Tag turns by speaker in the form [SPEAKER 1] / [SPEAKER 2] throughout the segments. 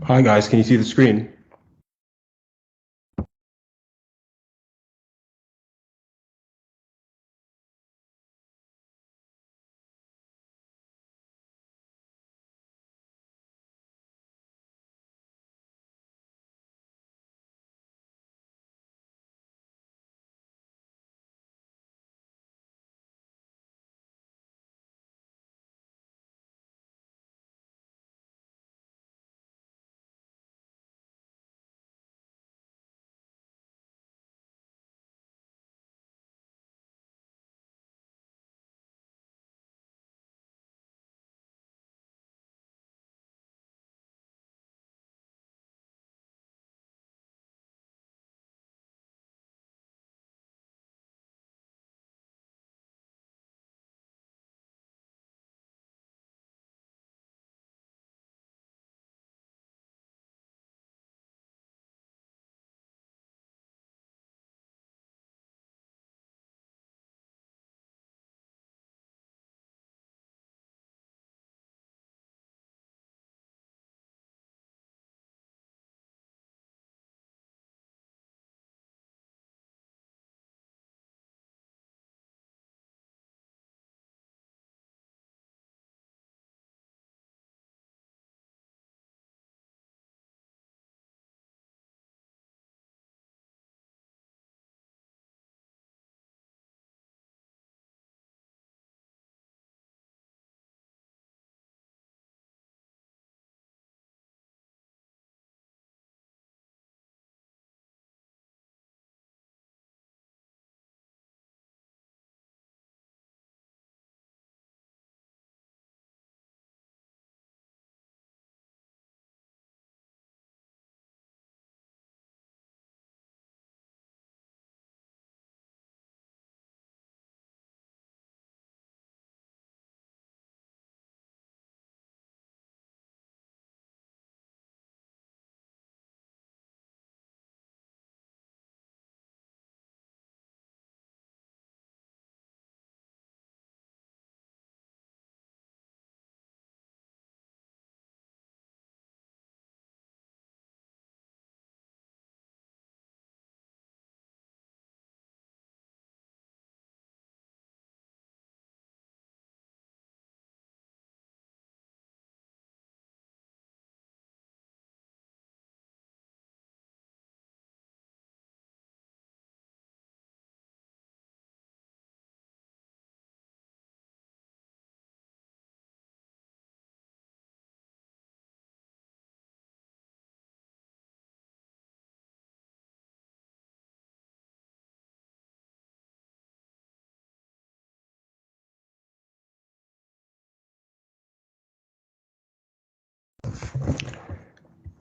[SPEAKER 1] Hi guys, can you see the screen?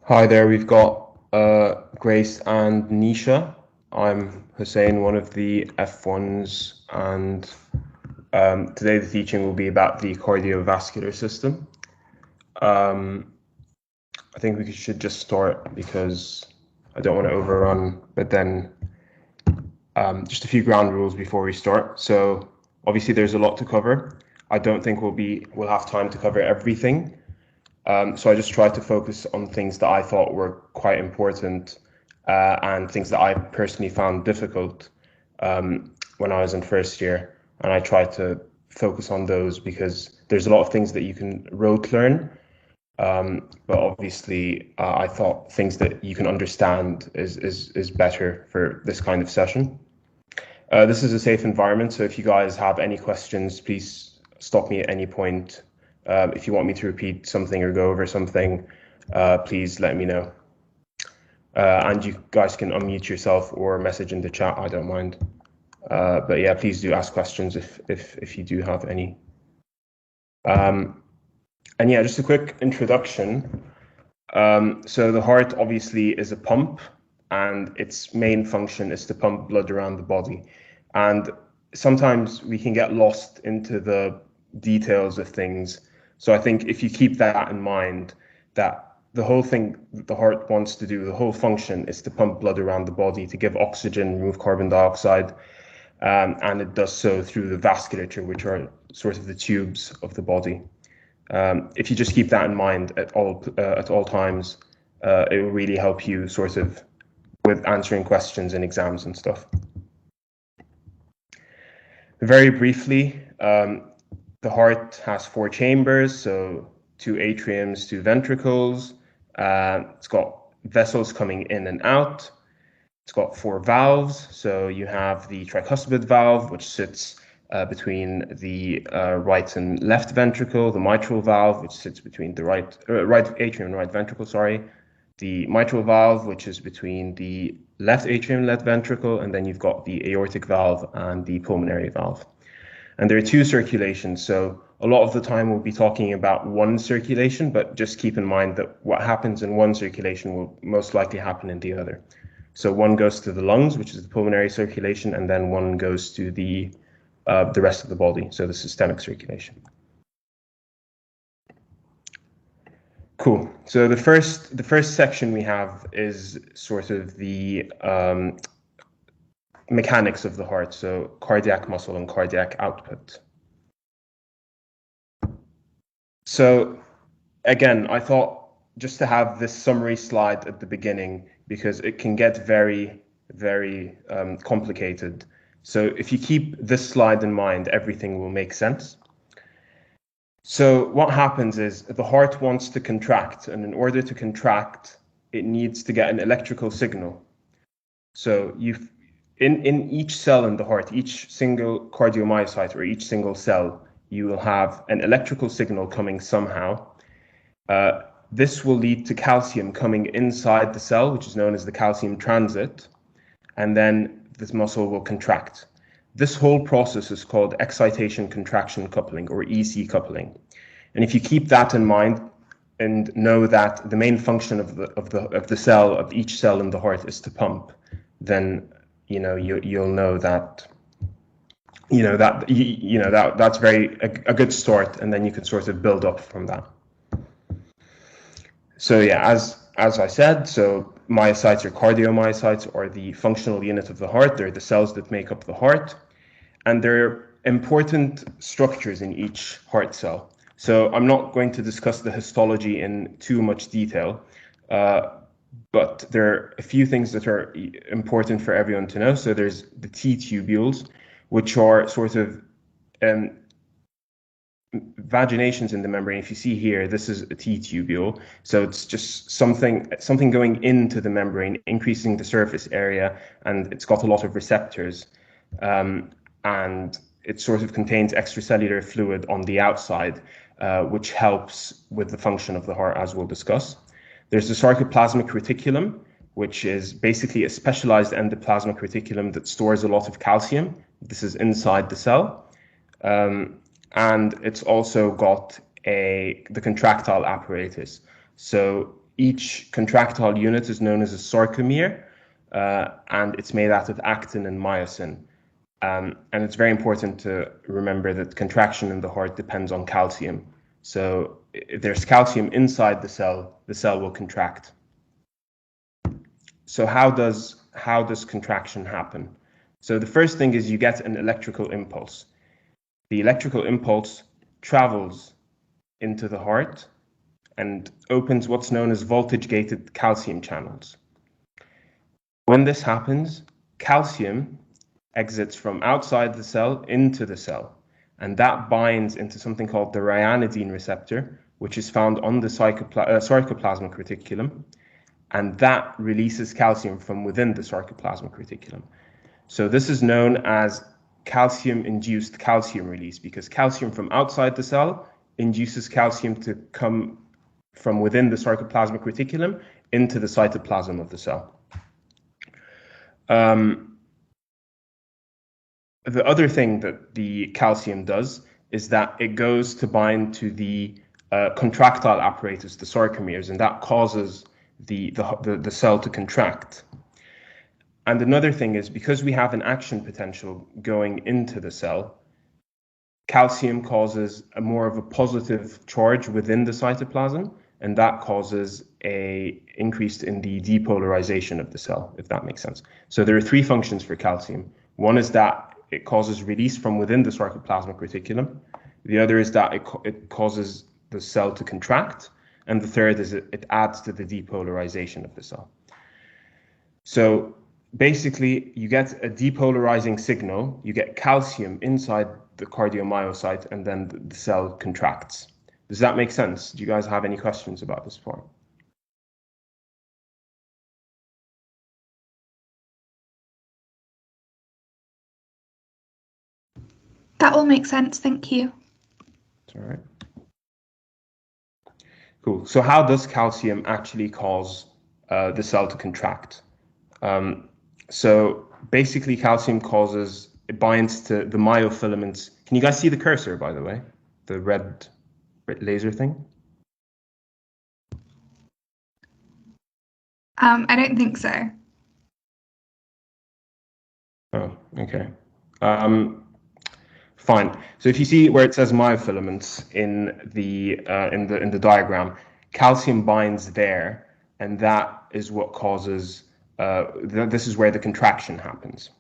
[SPEAKER 1] Hi there, we've got Grace and Nisha. I'm Hussein, one of the F1s, and today the teaching will be about the cardiovascular system. I think we should just start because I don't want to overrun, but then just a few ground rules before we start. So obviously there's a lot to cover. I don't think we'll have time to cover everything. So I just tried to focus on things that I thought were quite important and things that I personally found difficult when I was in first year. And I tried to focus on those because there's a lot of things that you can rote learn. But obviously, I thought things that you can understand is better for this kind of session. This is a safe environment, so if you guys have any questions, please stop me at any point. If you want me to repeat something or go over something, please let me know. And you guys can unmute yourself or message in the chat, I don't mind. But yeah, please do ask questions if you do have any. And yeah, just a quick introduction. So the heart obviously is a pump, and its main function is to pump blood around the body. And sometimes we can get lost into the details of things. So I think if you keep that in mind, that the whole thing the heart wants to do, the whole function is to pump blood around the body to give oxygen, remove carbon dioxide, and it does so through the vasculature, which are sort of the tubes of the body. If you just keep that in mind at all times, it will really help you sort of with answering questions in exams and stuff. Very briefly, the heart has 4 chambers, so 2 atriums, 2 ventricles. It's got vessels coming in and out. It's got 4 valves. So you have the tricuspid valve, which sits between the right and left ventricle, the mitral valve, which sits between the right atrium and right ventricle, sorry, the mitral valve, which is between the left atrium, left ventricle, and then you've got the aortic valve and the pulmonary valve. And there are 2 circulations, so a lot of the time we'll be talking about one circulation, but just keep in mind that what happens in one circulation will most likely happen in the other. So one goes to the lungs, which is the pulmonary circulation, and then one goes to the rest of the body, so the systemic circulation. Cool. So the first section we have is sort of the mechanics of the heart, so cardiac muscle and cardiac output. So again, I thought just to have this summary slide at the beginning, because it can get very, very complicated. So if you keep this slide in mind, everything will make sense. So what happens is the heart wants to contract, and in order to contract, it needs to get an electrical signal. So in each cell in the heart, each single cardiomyocyte or each single cell, you will have an electrical signal coming somehow. This will lead to calcium coming inside the cell, which is known as the calcium transit, and then this muscle will contract. This whole process is called excitation contraction coupling, or EC coupling. And if you keep that in mind and know that the main function of the cell, of each cell in the heart, is to pump, then you'll know that that's a good start, and then you can sort of build up from that. So yeah, as I said, so myocytes or cardiomyocytes are the functional unit of the heart. They're the cells that make up the heart, and they're important structures in each heart cell. So I'm not going to discuss the histology in too much detail, but there are a few things that are important for everyone to know. So there's the T tubules, which are sort of vaginations in the membrane. If you see here, this is a T tubule. So it's just something going into the membrane, increasing the surface area, and it's got a lot of receptors. And it sort of contains extracellular fluid on the outside, which helps with the function of the heart, as we'll discuss. There's the sarcoplasmic reticulum, which is basically a specialized endoplasmic reticulum that stores a lot of calcium. This is inside the cell. And it's also got the contractile apparatus. So each contractile unit is known as a sarcomere, and it's made out of actin and myosin. And it's very important to remember that contraction in the heart depends on calcium. So if there's calcium inside the cell will contract. So how does contraction happen? So the first thing is you get an electrical impulse. The electrical impulse travels into the heart and opens what's known as voltage-gated calcium channels. When this happens, calcium exits from outside the cell into the cell, and that binds into something called the ryanodine receptor, which is found on the sarcoplasmic reticulum, and that releases calcium from within the sarcoplasmic reticulum. So this is known as calcium-induced calcium release, because calcium from outside the cell induces calcium to come from within the sarcoplasmic reticulum into the cytoplasm of the cell. The other thing that the calcium does is that it goes to bind to the contractile apparatus, the sarcomeres, and that causes the cell to contract. And another thing is, because we have an action potential going into the cell, calcium causes more of a positive charge within the cytoplasm, and that causes an increase in the depolarization of the cell, if that makes sense. So there are 3 functions for calcium. One is that it causes release from within the sarcoplasmic reticulum. The other is that it causes the cell to contract. And the third is it adds to the depolarization of the cell. So basically, you get a depolarizing signal, you get calcium inside the cardiomyocyte, and then the cell contracts. Does that make sense? Do you guys have any questions about this part?
[SPEAKER 2] That all makes sense, thank you.
[SPEAKER 1] All right. Cool. So how does calcium actually cause the cell to contract? So basically, calcium it binds to the myofilaments. Can you guys see the cursor, by the way? The red laser thing?
[SPEAKER 2] I don't think so.
[SPEAKER 1] Oh, okay. Fine. So if you see where it says myofilaments in the diagram, calcium binds there, and that is what causes. This is where the contraction happens.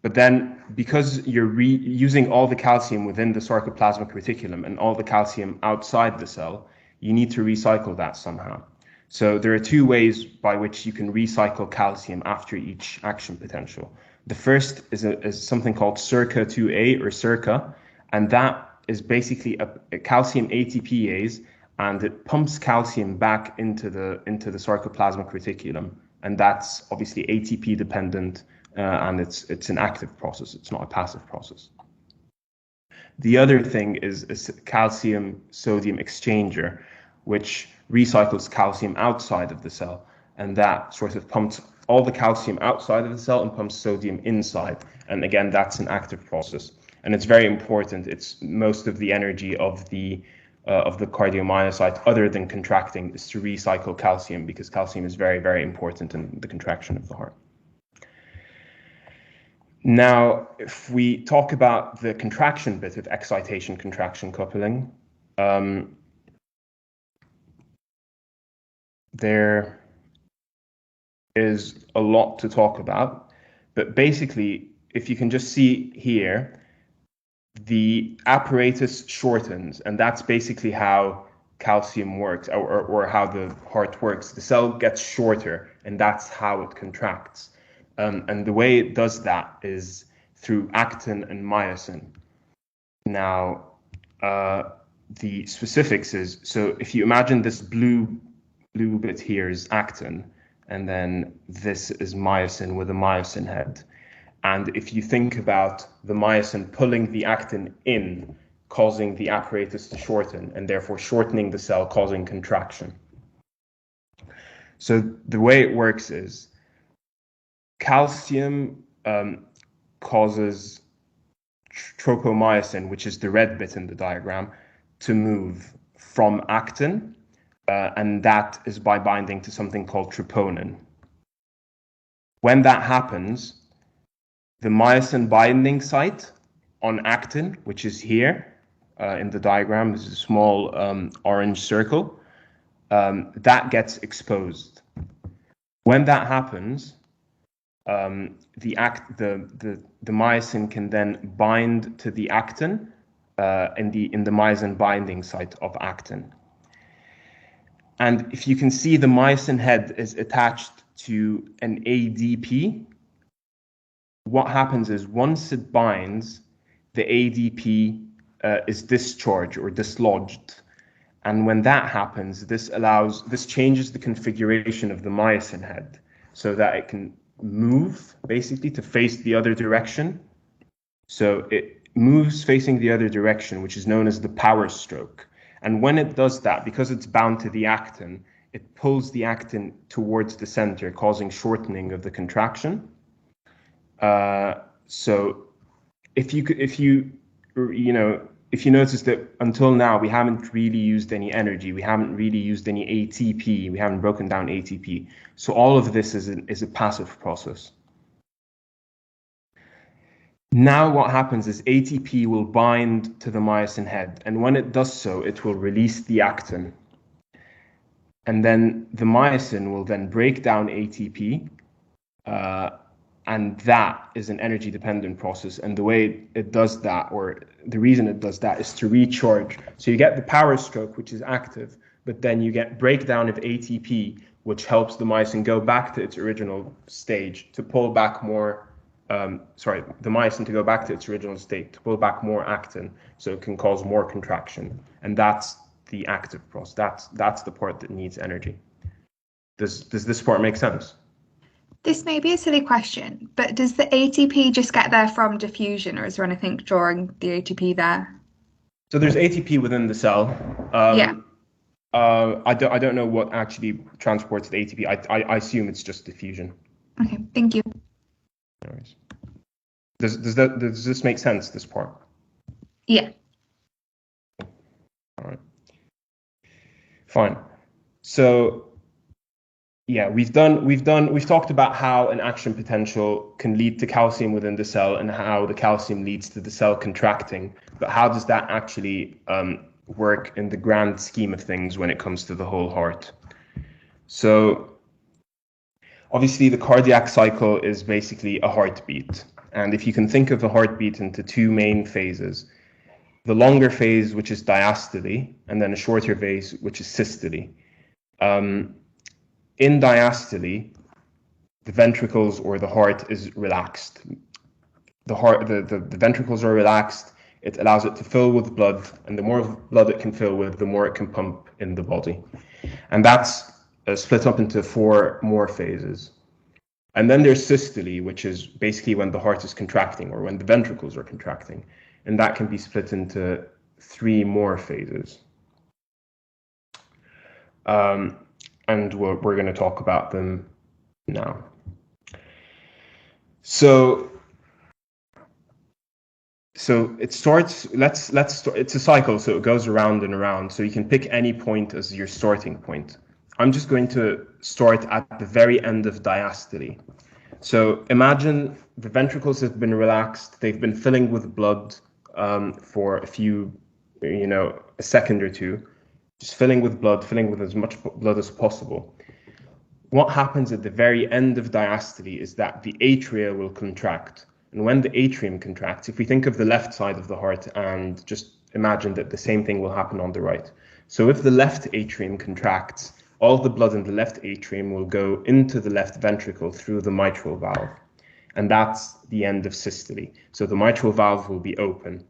[SPEAKER 1] But then, because you're using all the calcium within the sarcoplasmic reticulum and all the calcium outside the cell, you need to recycle that somehow. So there are two ways by which you can recycle calcium after each action potential. The first is something called circa 2A or circa, and that is basically a calcium ATPase, and it pumps calcium back into the sarcoplasmic reticulum, and that's obviously ATP dependent. And it's an active process. It's not a passive process. The other thing is a calcium-sodium exchanger, which recycles calcium outside of the cell, and that sort of pumps all the calcium outside of the cell and pumps sodium inside. And again, that's an active process, and it's very important. It's most of the energy of the cardiomyocyte, other than contracting, is to recycle calcium, because calcium is very, very important in the contraction of the heart. Now, if we talk about the contraction bit of excitation-contraction coupling, there is a lot to talk about. But basically, if you can just see here, the apparatus shortens, and that's basically how calcium works, or how the heart works. The cell gets shorter, and that's how it contracts. And the way it does that is through actin and myosin. Now, the specifics is, so if you imagine this blue bit here is actin, and then this is myosin with a myosin head. And if you think about the myosin pulling the actin in, causing the apparatus to shorten, and therefore shortening the cell, causing contraction. So the way it works is, calcium causes tropomyosin, which is the red bit in the diagram, to move from actin, and that is by binding to something called troponin. When that happens, the myosin binding site on actin, which is here in the diagram, this is a small orange circle, that gets exposed. When that happens, the myosin can then bind to the actin in the myosin binding site of actin. And if you can see, the myosin head is attached to an ADP. What happens is, once it binds, the ADP is discharged or dislodged. And when that happens, this changes the configuration of the myosin head so that it can move, basically, to face the other direction. So it moves facing the other direction, which is known as the power stroke. And when it does that, because it's bound to the actin, it pulls the actin towards the center, causing shortening of the contraction. So if you notice that until now we haven't really used any energy, we haven't really used any ATP, we haven't broken down ATP. So all of this is a passive process. Now what happens is ATP will bind to the myosin head, and when it does so, it will release the actin. And then the myosin will then break down ATP, and that is an energy-dependent process. And the way it does that, or the reason it does that, is to recharge. So you get the power stroke, which is active, but then you get breakdown of ATP, which helps the myosin go back to its original stage to pull back more, the myosin to go back to its original state, to pull back more actin, so it can cause more contraction. And that's the active process. That's the part that needs energy. Does this part make sense?
[SPEAKER 2] This may be a silly question, but does the ATP just get there from diffusion, or is there anything drawing the ATP there?
[SPEAKER 1] So there's ATP within the cell.
[SPEAKER 2] Yeah.
[SPEAKER 1] I don't know what actually transports the ATP. I assume it's just diffusion.
[SPEAKER 2] Okay, thank you.
[SPEAKER 1] No worries. Does this make sense, this part?
[SPEAKER 2] Yeah.
[SPEAKER 1] All right. Fine. So yeah, we've talked about how an action potential can lead to calcium within the cell and how the calcium leads to the cell contracting. But how does that actually work in the grand scheme of things when it comes to the whole heart? So obviously the cardiac cycle is basically a heartbeat. And if you can think of the heartbeat into two main phases, the longer phase, which is diastole, and then a shorter phase, which is systole. In diastole, the ventricles or the heart is relaxed. The ventricles are relaxed. It allows it to fill with blood, and the more blood it can fill with, the more it can pump in the body. And that's split up into four more phases. And then there's systole, which is basically when the heart is contracting or when the ventricles are contracting. And that can be split into three more phases. And we're going to talk about them now. So it starts, let's start, it's a cycle, so it goes around and around. So you can pick any point as your starting point. I'm just going to start at the very end of diastole. So imagine the ventricles have been relaxed. They've been filling with blood for a few, a second or two. Just filling with as much blood as possible. What happens at the very end of diastole is that the atria will contract. And when the atrium contracts, if we think of the left side of the heart and just imagine that the same thing will happen on the right. So if the left atrium contracts, all the blood in the left atrium will go into the left ventricle through the mitral valve. And that's the end of systole. So the mitral valve will be open.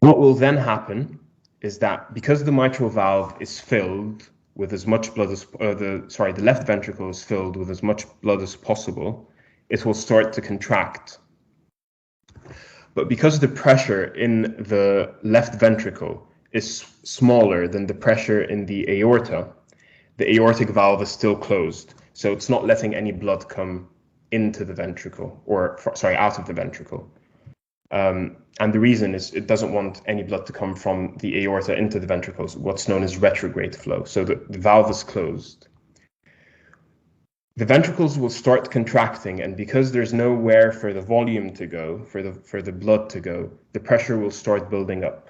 [SPEAKER 1] What will then happen is that because the mitral valve is filled with as much blood as the left ventricle is filled with as much blood as possible, it will start to contract. But because the pressure in the left ventricle is smaller than the pressure in the aortic valve is still closed. So it's not letting any blood come into the ventricle, out of the ventricle. And the reason is it doesn't want any blood to come from the aorta into the ventricles, what's known as retrograde flow. So the valve is closed. The ventricles will start contracting, and because there's nowhere for the volume to go, for the blood to go, the pressure will start building up.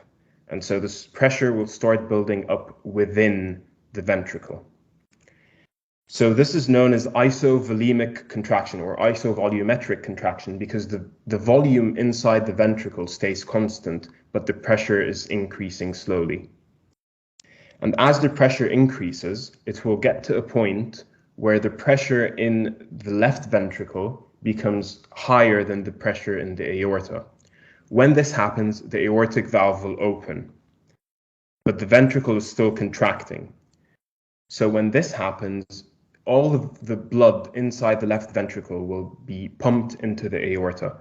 [SPEAKER 1] And so this pressure will start building up within the ventricle. So this is known as isovolemic contraction or isovolumetric contraction because the volume inside the ventricle stays constant, but the pressure is increasing slowly. And as the pressure increases, it will get to a point where the pressure in the left ventricle becomes higher than the pressure in the aorta. When this happens, the aortic valve will open, but the ventricle is still contracting. So when this happens, all of the blood inside the left ventricle will be pumped into the aorta.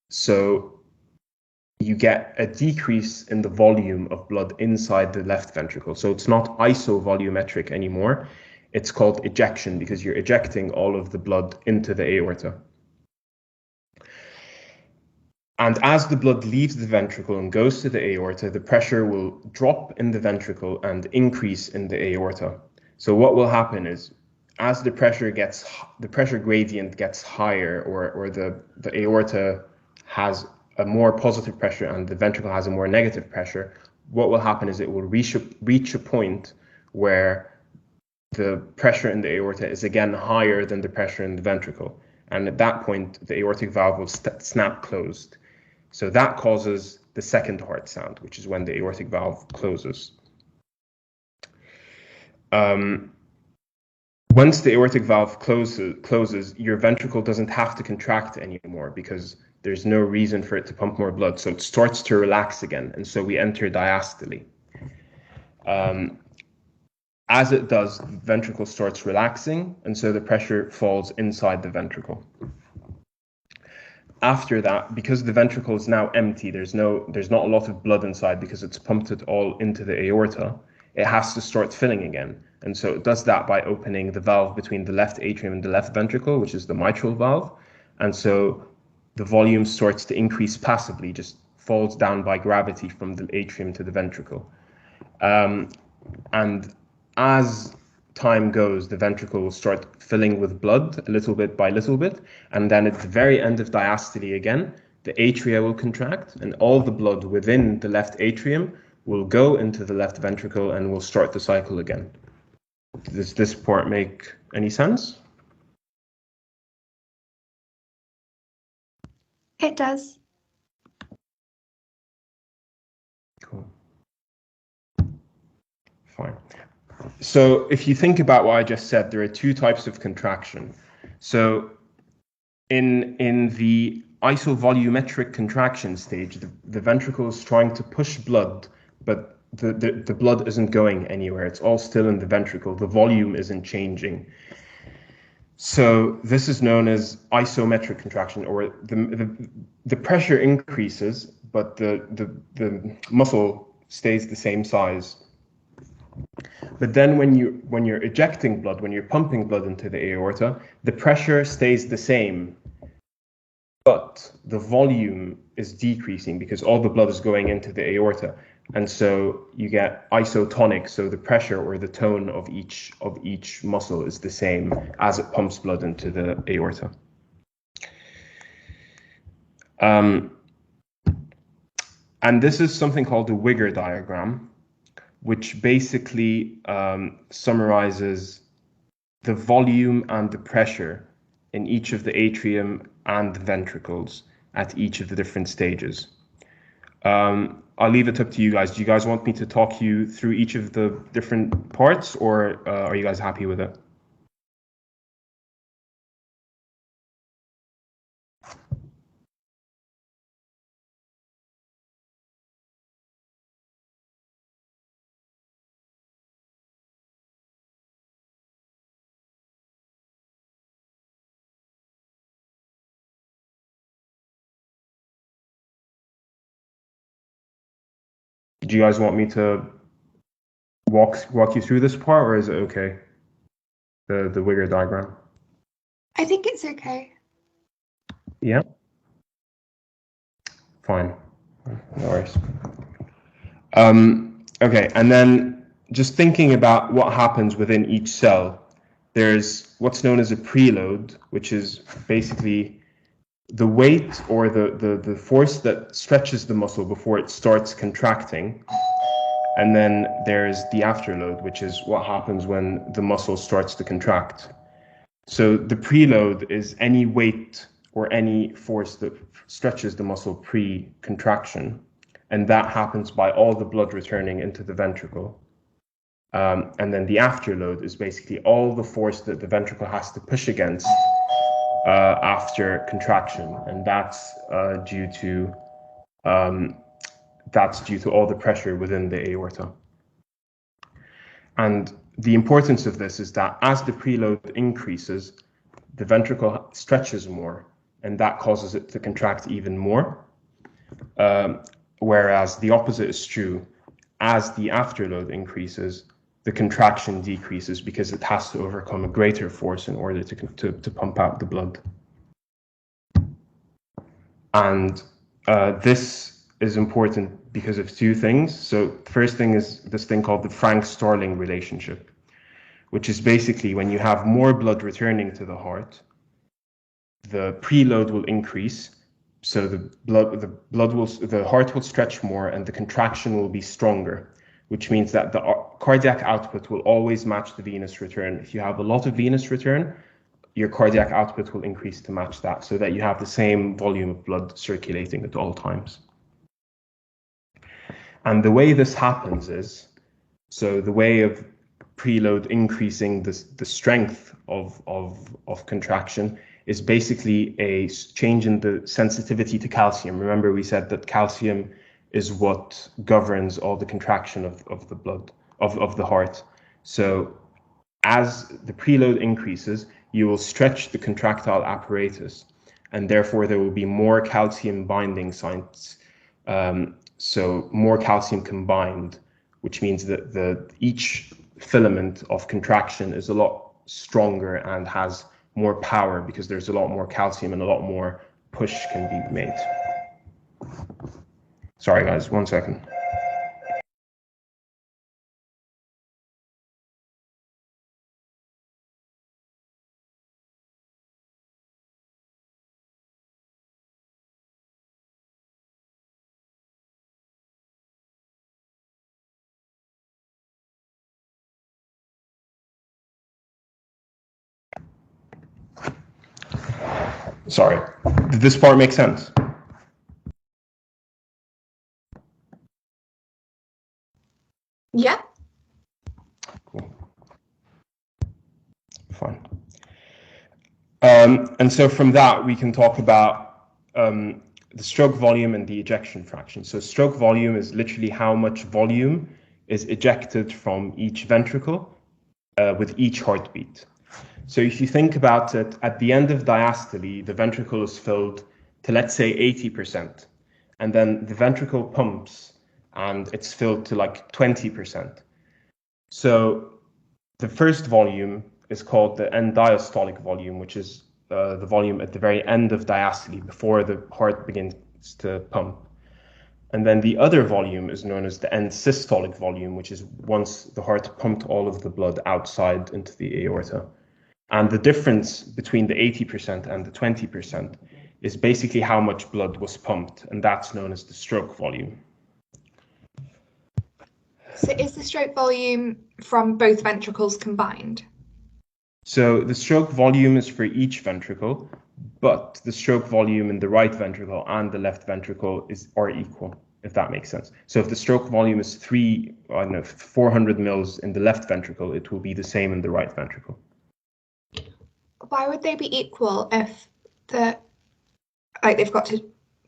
[SPEAKER 1] So you get a decrease in the volume of blood inside the left ventricle. So it's not isovolumetric anymore. It's called ejection because you're ejecting all of the blood into the aorta. And as the blood leaves the ventricle and goes to the aorta, the pressure will drop in the ventricle and increase in the aorta. So what will happen is, as the pressure gradient gets higher, or the aorta has a more positive pressure and the ventricle has a more negative pressure, what will happen is it will reach a point where the pressure in the aorta is again higher than the pressure in the ventricle. And at that point, the aortic valve will snap closed. So that causes the second heart sound, which is when the aortic valve closes. once the aortic valve closes, your ventricle doesn't have to contract anymore because there's no reason for it to pump more blood. So it starts to relax again. And so we enter diastole. As it does, the ventricle starts relaxing, and so the pressure falls inside the ventricle. After that, because the ventricle is now empty, there's not a lot of blood inside because it's pumped it all into the aorta. It has to start filling again. And so it does that by opening the valve between the left atrium and the left ventricle, which is the mitral valve. And so the volume starts to increase passively, just falls down by gravity from the atrium to the ventricle. And as time goes, the ventricle will start filling with blood little bit by little bit. And then at the very end of diastole again, the atria will contract and all the blood within the left atrium will go into the left ventricle and will start the cycle again. Does this part make any sense?
[SPEAKER 2] It does.
[SPEAKER 1] Cool. Fine. So if you think about what I just said, there are two types of contraction. So in the isovolumetric contraction stage, the ventricle is trying to push blood, but the blood isn't going anywhere. It's all still in the ventricle. The volume isn't changing. So this is known as isometric contraction, or the pressure increases, but the muscle stays the same size. But then when you're ejecting blood, when you're pumping blood into the aorta, the pressure stays the same, but the volume is decreasing because all the blood is going into the aorta. And so you get isotonic, so the pressure or the tone of each muscle is the same as it pumps blood into the aorta. And this is something called the Wigger diagram, which basically summarizes the volume and the pressure in each of the atrium and the ventricles at each of the different stages. I'll leave it up to you guys. Do you guys want me to talk you through each of the different parts, or are you guys happy with it? Do you guys want me to walk you through this part, or is it okay? The Wigger diagram.
[SPEAKER 2] I think it's okay.
[SPEAKER 1] Yeah. Fine. No worries. Okay, and then just thinking about what happens within each cell, there's what's known as a preload, which is basically the weight or the force that stretches the muscle before it starts contracting. And then there's the afterload, which is what happens when the muscle starts to contract. So the preload is any weight or any force that stretches the muscle pre-contraction. And that happens by all the blood returning into the ventricle. And then the afterload is basically all the force that the ventricle has to push against after contraction, and that's due to all the pressure within the aorta. And the importance of this is that as the preload increases, the ventricle stretches more, and that causes it to contract even more. Whereas the opposite is true. As the afterload increases, the contraction decreases because it has to overcome a greater force in order to pump out the blood. And this is important because of two things. So first thing is this thing called the Frank-Starling relationship, which is basically when you have more blood returning to the heart, the preload will increase. So the heart will stretch more and the contraction will be stronger, which means that the cardiac output will always match the venous return. If you have a lot of venous return, your cardiac output will increase to match that, so that you have the same volume of blood circulating at all times. And the way this happens is, so the way of preload increasing the strength of contraction is basically a change in the sensitivity to calcium. Remember, we said that calcium is what governs all the contraction of the blood, of the heart. So as the preload increases, you will stretch the contractile apparatus, and therefore there will be more calcium binding sites. So more calcium combined, which means that each filament of contraction is a lot stronger and has more power because there's a lot more calcium and a lot more push can be made. Sorry guys, 1 second. Sorry, did this part make sense?
[SPEAKER 2] Yeah.
[SPEAKER 1] Cool. Fine. And so from that, we can talk about the stroke volume and the ejection fraction. So stroke volume is literally how much volume is ejected from each ventricle with each heartbeat. So if you think about it, at the end of diastole, the ventricle is filled to, let's say, 80%. And then the ventricle pumps and it's filled to like 20%. So the first volume is called the end diastolic volume, which is the volume at the very end of diastole before the heart begins to pump. And then the other volume is known as the end systolic volume, which is once the heart pumped all of the blood outside into the aorta. And the difference between the 80% and the 20% is basically how much blood was pumped, and that's known as the stroke volume.
[SPEAKER 2] So is the stroke volume from both ventricles combined?
[SPEAKER 1] So the stroke volume is for each ventricle, but the stroke volume in the right ventricle and the left ventricle are equal, if that makes sense. So if the stroke volume is 400 mils in the left ventricle, it will be the same in the right ventricle.
[SPEAKER 2] Why would they be equal if they've got to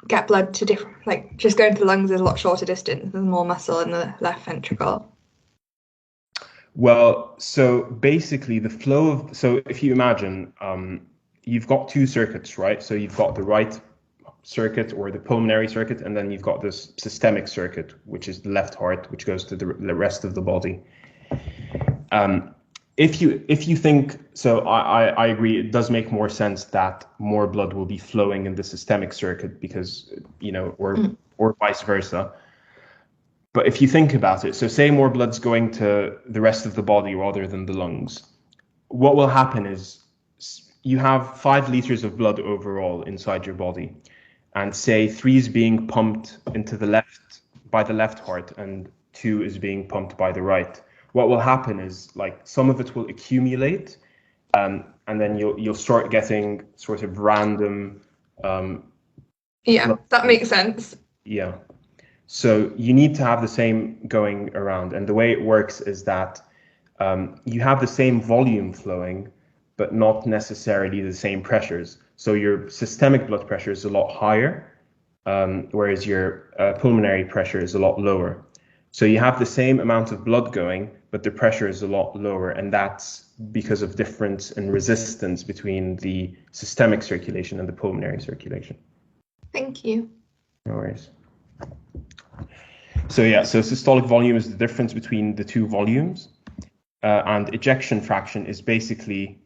[SPEAKER 2] get blood to different, like just going to the lungs is a lot shorter distance, there's more muscle in the left ventricle?
[SPEAKER 1] Well, so basically the flow of, so if you imagine, you've got two circuits, right? So you've got the right circuit or the pulmonary circuit, and then you've got this systemic circuit, which is the left heart, which goes to the rest of the body. If you think, so I agree, it does make more sense that more blood will be flowing in the systemic circuit because, or vice versa. But if you think about it, so say more blood's going to the rest of the body rather than the lungs, what will happen is you have 5 liters of blood overall inside your body, and say 3 is being pumped into the left by the left heart and 2 is being pumped by the right. What will happen is like some of it will accumulate, and then you'll start getting sort of random.
[SPEAKER 2] Yeah, that makes sense.
[SPEAKER 1] Yeah. So you need to have the same going around, and the way it works is that you have the same volume flowing, but not necessarily the same pressures. So your systemic blood pressure is a lot higher, whereas your pulmonary pressure is a lot lower. So you have the same amount of blood going, but the pressure is a lot lower, and that's because of difference in resistance between the systemic circulation and the pulmonary circulation.
[SPEAKER 2] Thank you.
[SPEAKER 1] No worries. So yeah, so systolic volume is the difference between the two volumes, and ejection fraction is basically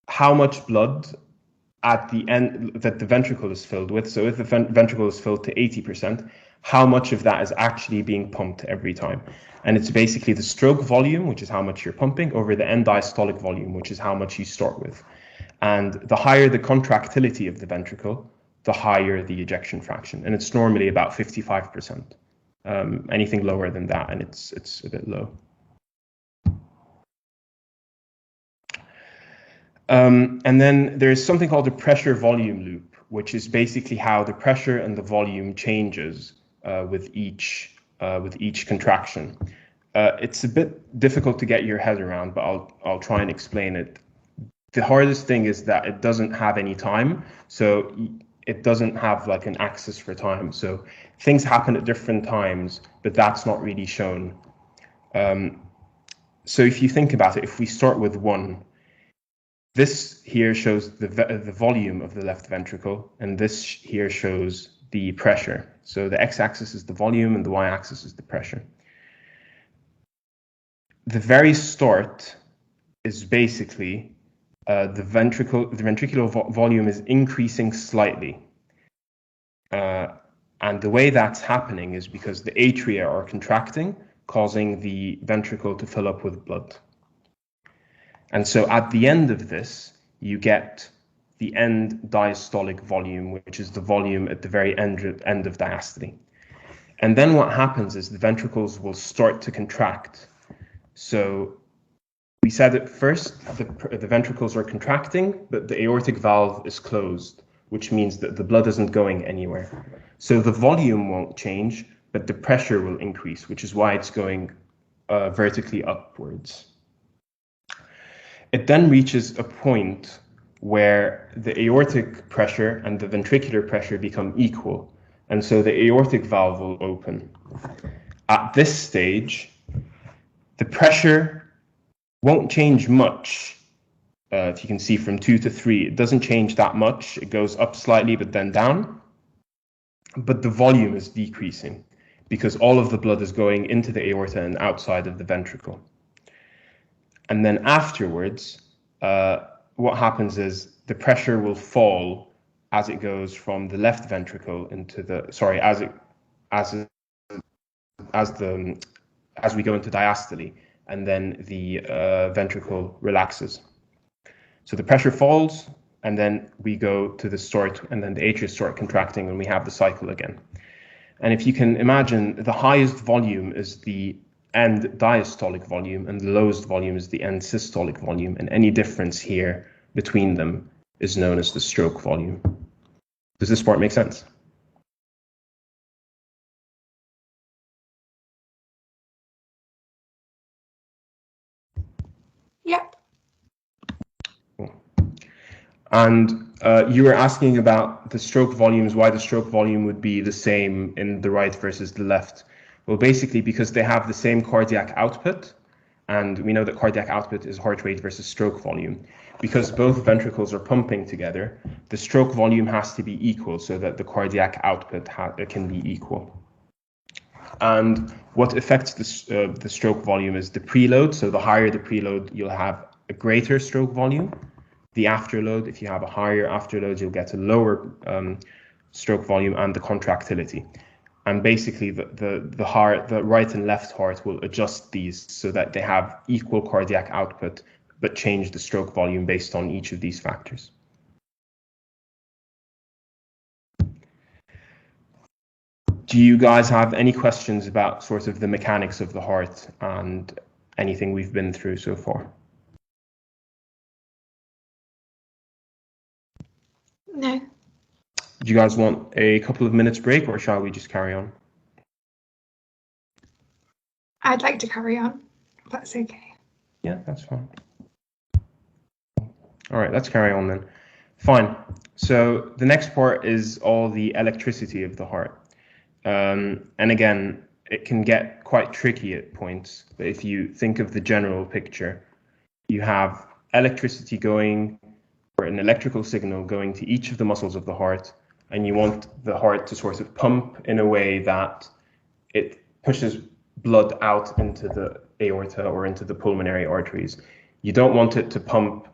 [SPEAKER 1] how much blood at the end that the ventricle is filled with. So if the ventricle is filled to 80%, how much of that is actually being pumped every time? And it's basically the stroke volume, which is how much you're pumping, over the end diastolic volume, which is how much you start with. And the higher the contractility of the ventricle, the higher the ejection fraction. And it's normally about 55%. Anything lower than that, and it's a bit low. And then there's something called the pressure volume loop, which is basically how the pressure and the volume changes with each contraction. it's a bit difficult to get your head around, but I'll try and explain it. The hardest thing is that it doesn't have any time, so it doesn't have like an axis for time. So things happen at different times, but that's not really shown. So if you think about it, if we start with 1, this here shows the volume of the left ventricle, and this here shows the pressure. So the x-axis is the volume and the y-axis is the pressure. The very start is basically the ventricular volume is increasing slightly. And the way that's happening is because the atria are contracting, causing the ventricle to fill up with blood. And so at the end of this, you get the end diastolic volume, which is the volume at the very end of diastole. And then what happens is the ventricles will start to contract. So we said at first the ventricles are contracting, but the aortic valve is closed, which means that the blood isn't going anywhere. So the volume won't change, but the pressure will increase, which is why it's going vertically upwards. It then reaches a point where the aortic pressure and the ventricular pressure become equal, and so the aortic valve will open. At this stage, the pressure won't change much. If you can see from 2 to 3, it doesn't change that much. It goes up slightly, but then down. But the volume is decreasing because all of the blood is going into the aorta and outside of the ventricle. And then afterwards, what happens is the pressure will fall as it goes from the left ventricle into the, sorry, as we go into diastole, and then the ventricle relaxes. So the pressure falls, and then we go to the start, and then the atria start contracting, and we have the cycle again. And if you can imagine, the highest volume is the end diastolic volume, and the lowest volume is the end systolic volume, and any difference here between them is known as the stroke volume. Does this part make sense?
[SPEAKER 2] Yep.
[SPEAKER 1] Cool. And you were asking about the stroke volumes, why the stroke volume would be the same in the right versus the left. Well, basically because they have the same cardiac output, and we know that cardiac output is heart rate versus stroke volume. Because both ventricles are pumping together, the stroke volume has to be equal so that the cardiac output can be equal. And what affects the stroke volume is the preload. So the higher the preload, you'll have a greater stroke volume. The afterload, if you have a higher afterload, you'll get a lower stroke volume, and the contractility. And basically the right and left heart will adjust these so that they have equal cardiac output, but change the stroke volume based on each of these factors. Do you guys have any questions about sort of the mechanics of the heart and anything we've been through so far?
[SPEAKER 2] No.
[SPEAKER 1] Do you guys want a couple of minutes break, or shall we just carry on?
[SPEAKER 2] I'd like to carry on, if that's okay.
[SPEAKER 1] Yeah, that's fine. All right, let's carry on then. Fine. So the next part is all the electricity of the heart. And again, it can get quite tricky at points, but if you think of the general picture, you have electricity going, or an electrical signal going to each of the muscles of the heart, and you want the heart to sort of pump in a way that it pushes blood out into the aorta or into the pulmonary arteries. You don't want it to pump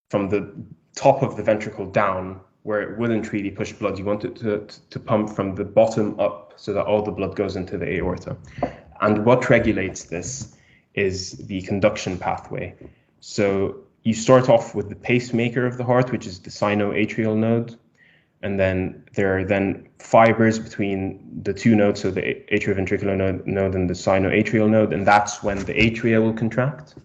[SPEAKER 1] from the top of the ventricle down, where it wouldn't really push blood. You want it to pump from the bottom up so that all the blood goes into the aorta. And what regulates this is the conduction pathway. So you start off with the pacemaker of the heart, which is the sinoatrial node. And then there are then fibers between the two nodes, so the atrioventricular node and the sinoatrial node, and that's when the atria will contract.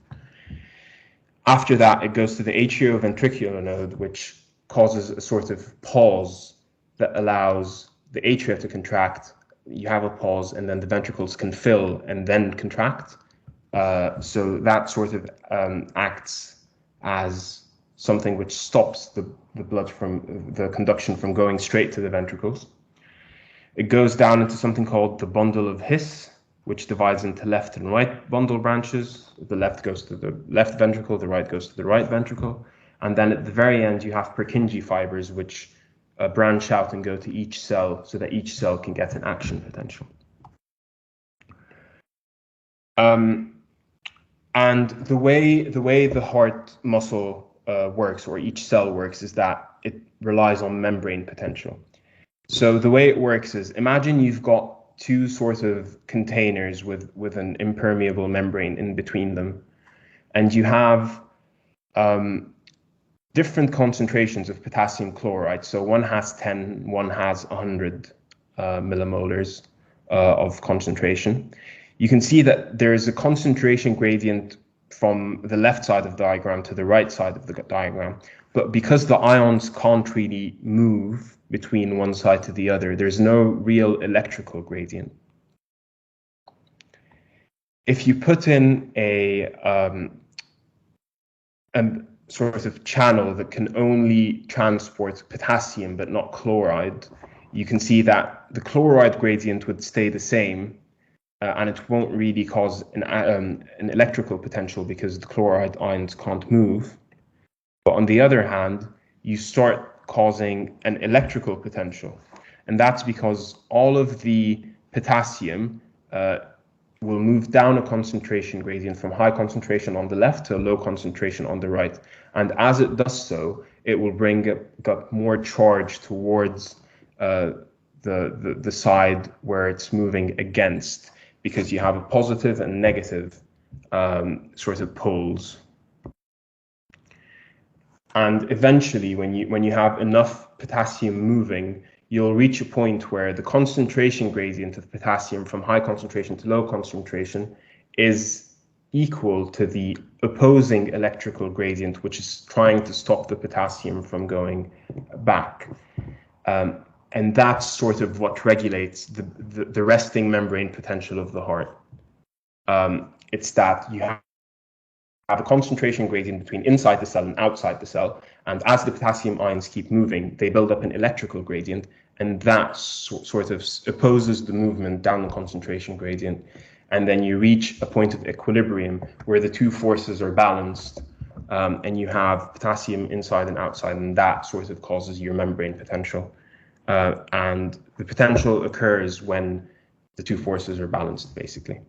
[SPEAKER 1] After that, it goes to the atrioventricular node, which causes a sort of pause that allows the atria to contract. You have a pause, and then the ventricles can fill and then contract. So that sort of acts as something which stops the blood from the conduction from going straight to the ventricles. It goes down into something called the bundle of His, which divides into left and right bundle branches. The left goes to the left ventricle, the right goes to the right ventricle. And then at the very end, you have Purkinje fibers, which branch out and go to each cell so that each cell can get an action potential. And the way the heart muscle works, or each cell works, is that it relies on membrane potential. So the way it works is, imagine you've got two sort of containers with an impermeable membrane in between them, and you have different concentrations of potassium chloride. So one has 10, one has 100 millimolars of concentration. You can see that there is a concentration gradient from the left side of the diagram to the right side of the diagram. But because the ions can't really move between one side to the other, there's no real electrical gradient. If you put in a sort of channel that can only transport potassium but not chloride, you can see that the chloride gradient would stay the same, and it won't really cause an electrical potential because the chloride ions can't move. But on the other hand, you start causing an electrical potential, and that's because all of the potassium will move down a concentration gradient from high concentration on the left to a low concentration on the right. And as it does so, it will bring up more charge towards the side where it's moving against, because you have a positive and negative sort of poles. And eventually, when you have enough potassium moving, you'll reach a point where the concentration gradient of potassium from high concentration to low concentration is equal to the opposing electrical gradient, which is trying to stop the potassium from going back. And that's sort of what regulates the resting membrane potential of the heart. It's that you have a concentration gradient between inside the cell and outside the cell, and as the potassium ions keep moving, they build up an electrical gradient, and that sort of opposes the movement down the concentration gradient, and then you reach a point of equilibrium where the two forces are balanced, and you have potassium inside and outside, and that sort of causes your membrane potential. And the potential occurs when the two forces are balanced, basically.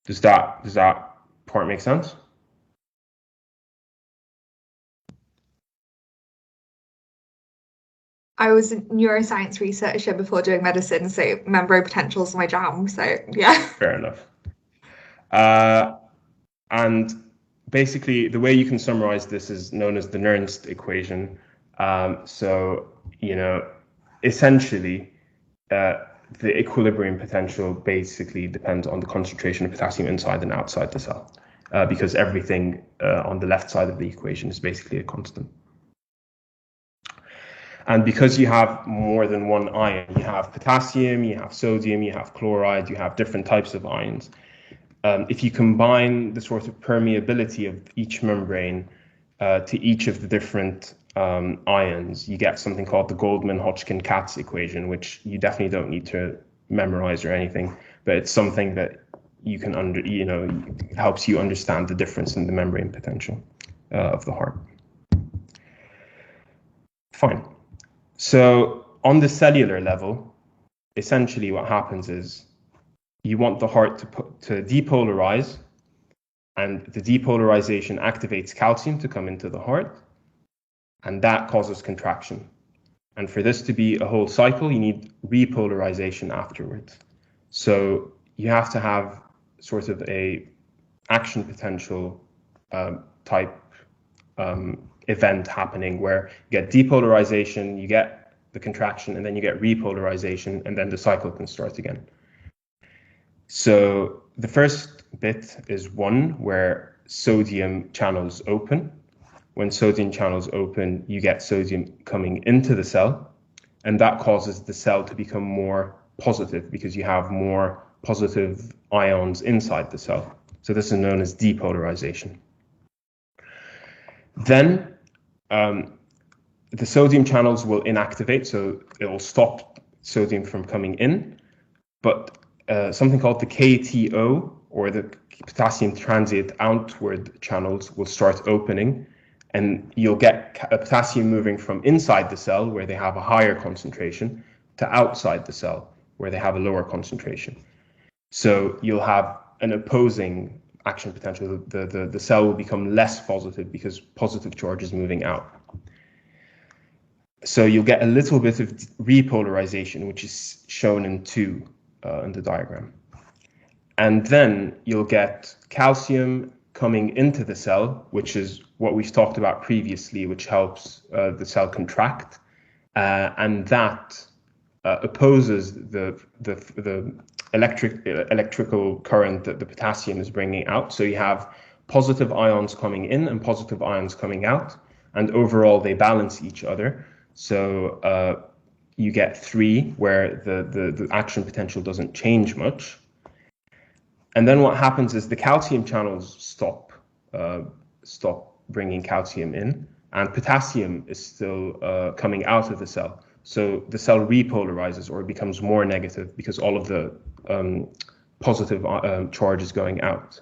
[SPEAKER 1] Does that part make sense?
[SPEAKER 2] I was a neuroscience researcher before doing medicine, so membrane potential is my jam. So yeah.
[SPEAKER 1] Fair enough. And basically, the way you can summarize this is known as the Nernst equation. So, essentially, the equilibrium potential basically depends on the concentration of potassium inside and outside the cell, because everything on the left side of the equation is basically a constant. And because you have more than one ion, you have potassium, you have sodium, you have chloride, you have different types of ions. If you combine the sort of permeability of each membrane to each of the different ions, you get something called the Goldman-Hodgkin-Katz equation, which you definitely don't need to memorize or anything, but it's something that you can helps you understand the difference in the membrane potential of the heart. Fine. So on the cellular level, essentially what happens is you want the heart to depolarize, and the depolarization activates calcium to come into the heart, and that causes contraction. And for this to be a whole cycle, you need repolarization afterwards. So you have to have sort of a action potential type event happening where you get depolarization, you get the contraction, and then you get repolarization, and then the cycle can start again. So the first bit is 1, where sodium channels open. When sodium channels open, you get sodium coming into the cell, and that causes the cell to become more positive because you have more positive ions inside the cell. So this is known as depolarization. Then the sodium channels will inactivate, so it will stop sodium from coming in, but something called the KTO, or the potassium transient outward channels, will start opening, and you'll get potassium moving from inside the cell, where they have a higher concentration, to outside the cell, where they have a lower concentration. So you'll have an opposing action potential. The cell will become less positive because positive charge is moving out. So you'll get a little bit of repolarization, which is shown in 2 in the diagram. And then you'll get calcium coming into the cell, which is what we've talked about previously, which helps the cell contract. And that opposes the electrical current that the potassium is bringing out. So you have positive ions coming in and positive ions coming out, and overall they balance each other. So you get 3, where the action potential doesn't change much. And then what happens is the calcium channels stop bringing calcium in, and potassium is still coming out of the cell. So the cell repolarizes, or becomes more negative, because all of the positive charge is going out.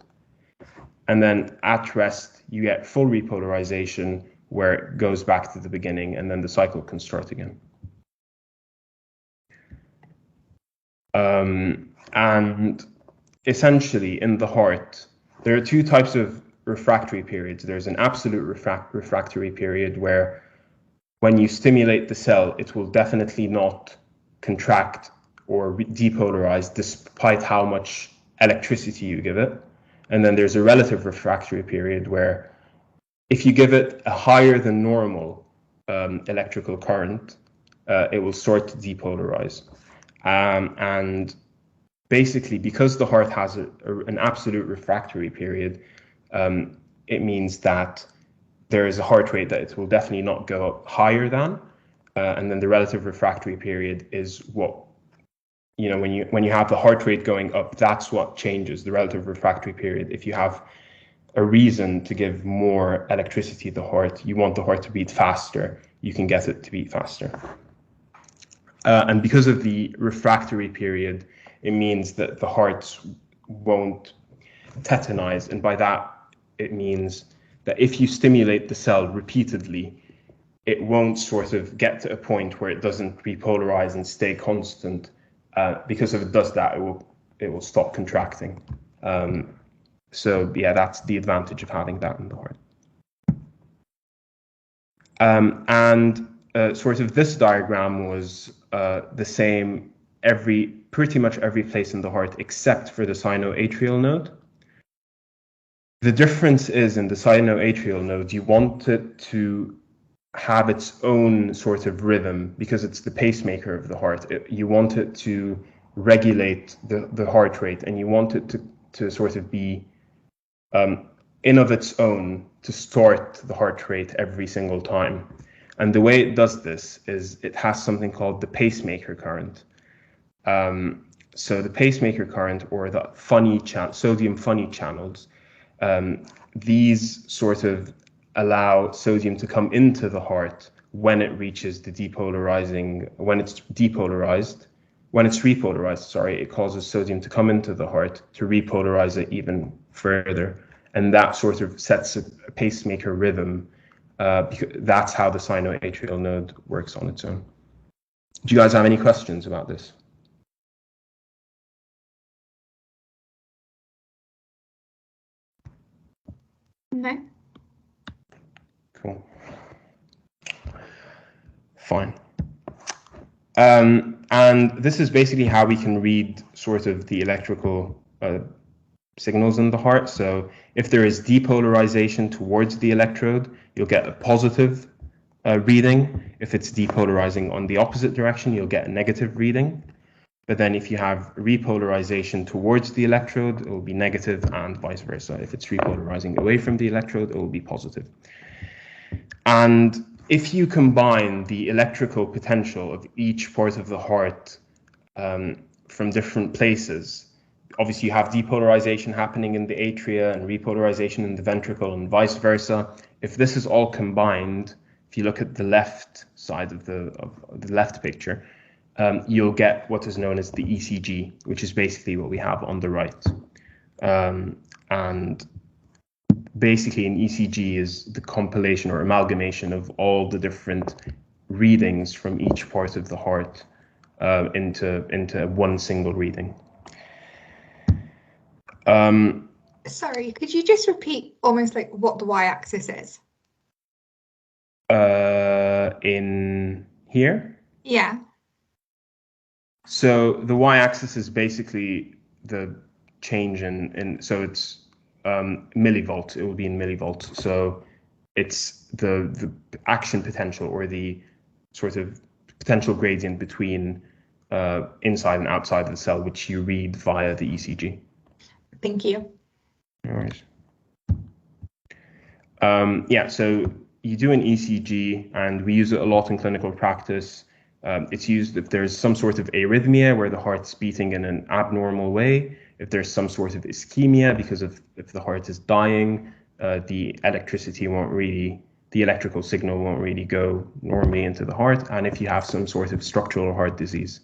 [SPEAKER 1] And then at rest, you get full repolarization, where it goes back to the beginning, and then the cycle can start again. And essentially, in the heart, there are 2 types of refractory periods. There's an absolute refractory period, where when you stimulate the cell, it will definitely not contract or depolarize despite how much electricity you give it. And then there's a relative refractory period, where if you give it a higher than normal electrical current, it will start to depolarize. And basically, because the heart has an absolute refractory period, it means that there is a heart rate that it will definitely not go up higher than. And then the relative refractory period is what, when you have the heart rate going up, that's what changes the relative refractory period. If you have a reason to give more electricity to the heart, you want the heart to beat faster, you can get it to beat faster. And because of the refractory period, it means that the heart won't tetanize. And by that, it means that if you stimulate the cell repeatedly, it won't sort of get to a point where it doesn't repolarize and stay constant. Because if it does that, it will stop contracting. So yeah, that's the advantage of having that in the heart. Sort of this diagram was the same pretty much every place in the heart except for the sinoatrial node. The difference is, in the sinoatrial node, you want it to have its own sort of rhythm, because it's the pacemaker of the heart. You want it to regulate the heart rate, and you want it to sort of be in of its own to start the heart rate every single time. And the way it does this is it has something called the pacemaker current. So the pacemaker current, or the sodium funny channels, these sort of allow sodium to come into the heart when it reaches the when it's repolarized, it causes sodium to come into the heart to repolarize it even further. And that sort of sets a pacemaker rhythm, because that's how the sinoatrial node works on its own. Do you guys have any questions about this?
[SPEAKER 2] No.
[SPEAKER 1] Cool. Fine. And this is basically how we can read sort of the electrical signals in the heart. So if there is depolarization towards the electrode, you'll get a positive reading. If it's depolarizing on the opposite direction, you'll get a negative reading. But then if you have repolarization towards the electrode, it will be negative, and vice versa. If it's repolarizing away from the electrode, it will be positive. And if you combine the electrical potential of each part of the heart from different places, obviously you have depolarization happening in the atria and repolarization in the ventricle and vice versa. If this is all combined, if you look at the left side of the left picture, you'll get what is known as the ECG, which is basically what we have on the right. And basically an ECG is the compilation or amalgamation of all the different readings from each part of the heart into one single reading.
[SPEAKER 2] Sorry, could you just repeat almost like what the y-axis is?
[SPEAKER 1] In here?
[SPEAKER 2] Yeah.
[SPEAKER 1] So the y-axis is basically the change in so it's millivolt. It will be in millivolts. So it's the action potential or the sort of potential gradient between inside and outside of the cell, which you read via the ECG.
[SPEAKER 2] Thank you.
[SPEAKER 1] No worries. Yeah, so you do an ECG, and we use it a lot in clinical practice. It's used if there's some sort of arrhythmia where the heart's beating in an abnormal way, if there's some sort of ischemia because if the heart is dying, the electrical signal won't really go normally into the heart, and if you have some sort of structural heart disease.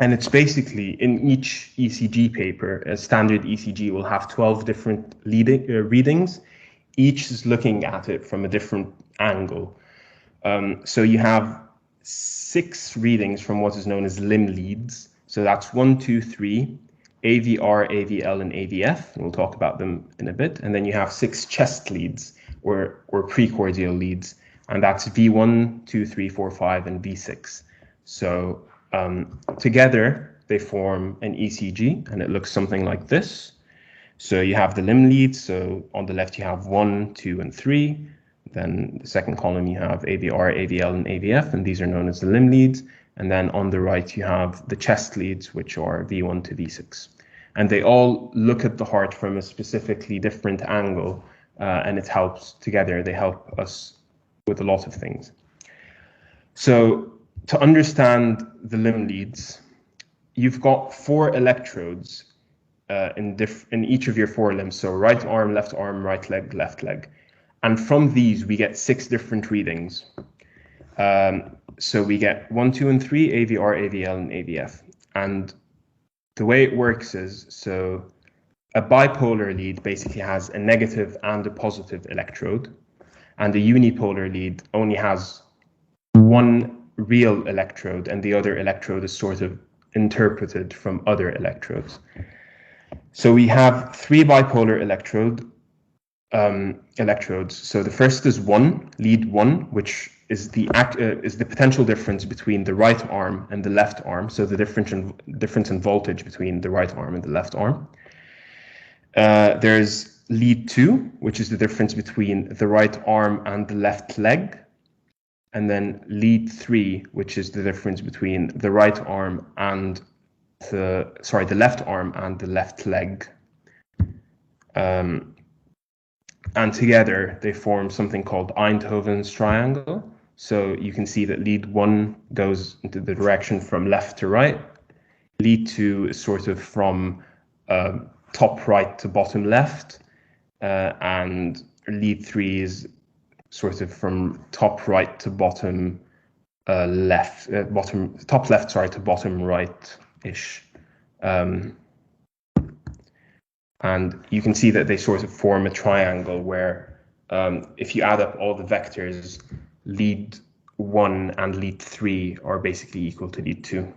[SPEAKER 1] And it's basically in each ECG paper, a standard ECG will have 12 different readings. Each is looking at it from a different angle. So you have 6 readings from what is known as limb leads. So that's 1, 2, 3, AVR, AVL, and AVF. And we'll talk about them in a bit. And then you have 6 chest leads or precordial leads. And that's V1, 2, 3, 4, 5, and V6. So together they form an ECG, and it looks something like this. So you have the limb leads. So on the left you have 1, 2, and 3. Then the second column you have AVR, AVL, and AVF, and these are known as the limb leads. And then on the right you have the chest leads, which are V1 to V6. And they all look at the heart from a specifically different angle, and it helps together. They help us with a lot of things. So to understand the limb leads, you've got 4 electrodes in each of your 4 limbs. So right arm, right leg, left leg. And from these, we get 6 different readings. So we get 1, 2, and 3, AVR, AVL, and AVF. And the way it works is, so a bipolar lead basically has a negative and a positive electrode. And a unipolar lead only has one real electrode, and the other electrode is sort of interpreted from other electrodes. So we have 3 bipolar electrodes. So the first is lead 1, which is the potential difference between the right arm and the left arm. So the difference in voltage between the right arm and the left arm. There's lead 2, which is the difference between the right arm and the left leg. And then lead 3, which is the difference between the right arm and the left arm and the left leg. And together they form something called Einsteins Triangle. So you can see that lead 1 goes into the direction from left to right. Lead 2 is sort of from top right to bottom left. And lead 3 is sort of from top right to bottom top left, to bottom right-ish. And you can see that they sort of form a triangle where if you add up all the vectors, lead 1 and lead 3 are basically equal to lead 2.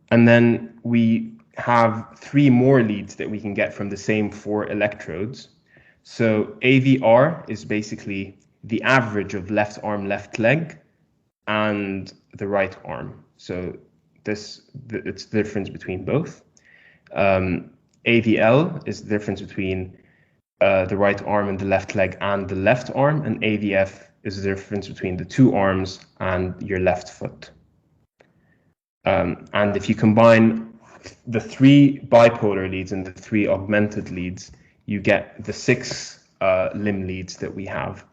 [SPEAKER 1] And then we have 3 more leads that we can get from the same 4 electrodes. So AVR is basically the average of left arm, left leg, and the right arm. So it's the difference between both. AVL is the difference between the right arm and the left leg and the left arm, and AVF is the difference between the 2 arms and your left foot. And if you combine the 3 bipolar leads and the 3 augmented leads, you get the 6 limb leads that we have.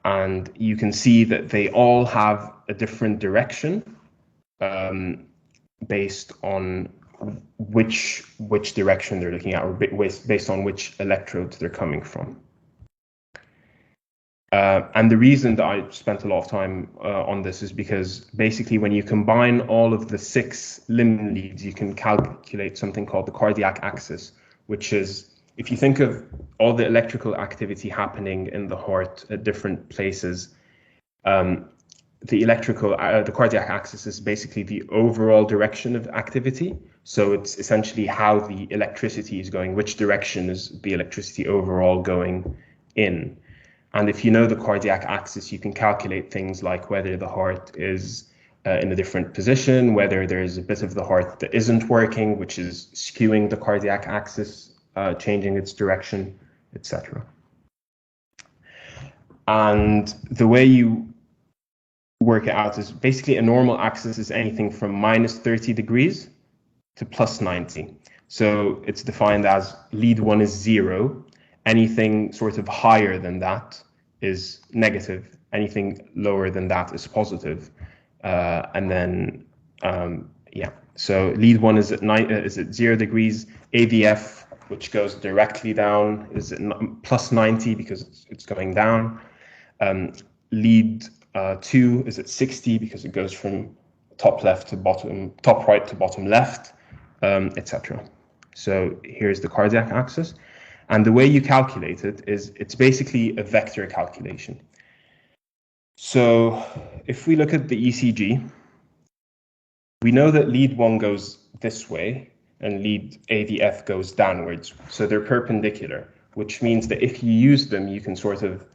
[SPEAKER 1] and you can see that they all have a different direction based on which direction they're looking at, or based on which electrodes they're coming from. And the reason that I spent a lot of time on this is because basically when you combine all of the 6 limb leads, you can calculate something called the cardiac axis, which is, if you think of all the electrical activity happening in the heart at different places, the cardiac axis is basically the overall direction of activity. So it's essentially how the electricity is going, which direction is the electricity overall going in. And if you know the cardiac axis, you can calculate things like whether the heart is in a different position, whether there's a bit of the heart that isn't working, which is skewing the cardiac axis, changing its direction, etc. And the way you work it out is basically a normal axis is anything from -30 degrees to +90. So it's defined as lead 1 is 0. Anything sort of higher than that is negative. Anything lower than that is positive. And then, so lead 1 is at 0 degrees. AVF, which goes directly down, is at +90 because it's going down. Lead 2 is at 60 because it goes from top right to bottom left, etc. So here's the cardiac axis. And the way you calculate it is it's basically a vector calculation. So if we look at the ECG, we know that lead 1 goes this way and lead AVF goes downwards. So they're perpendicular, which means that if you use them, you can sort of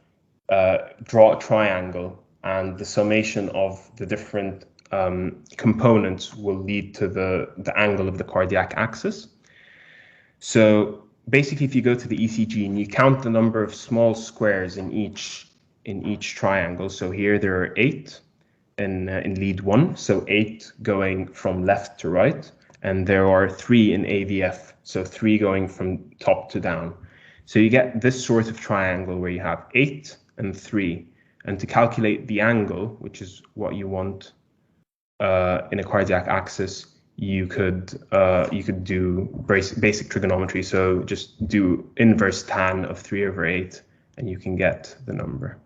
[SPEAKER 1] draw a triangle, and the summation of the different components will lead to the angle of the cardiac axis. So basically, if you go to the ECG and you count the number of small squares in each triangle, so here there are 8 in lead 1, so 8 going from left to right, and there are 3 in AVF, so 3 going from top to down. So you get this sort of triangle where you have 8 and 3, and to calculate the angle, which is what you want in a cardiac axis, you could do basic trigonometry. So just do inverse tan of 3/8, and you can get the number.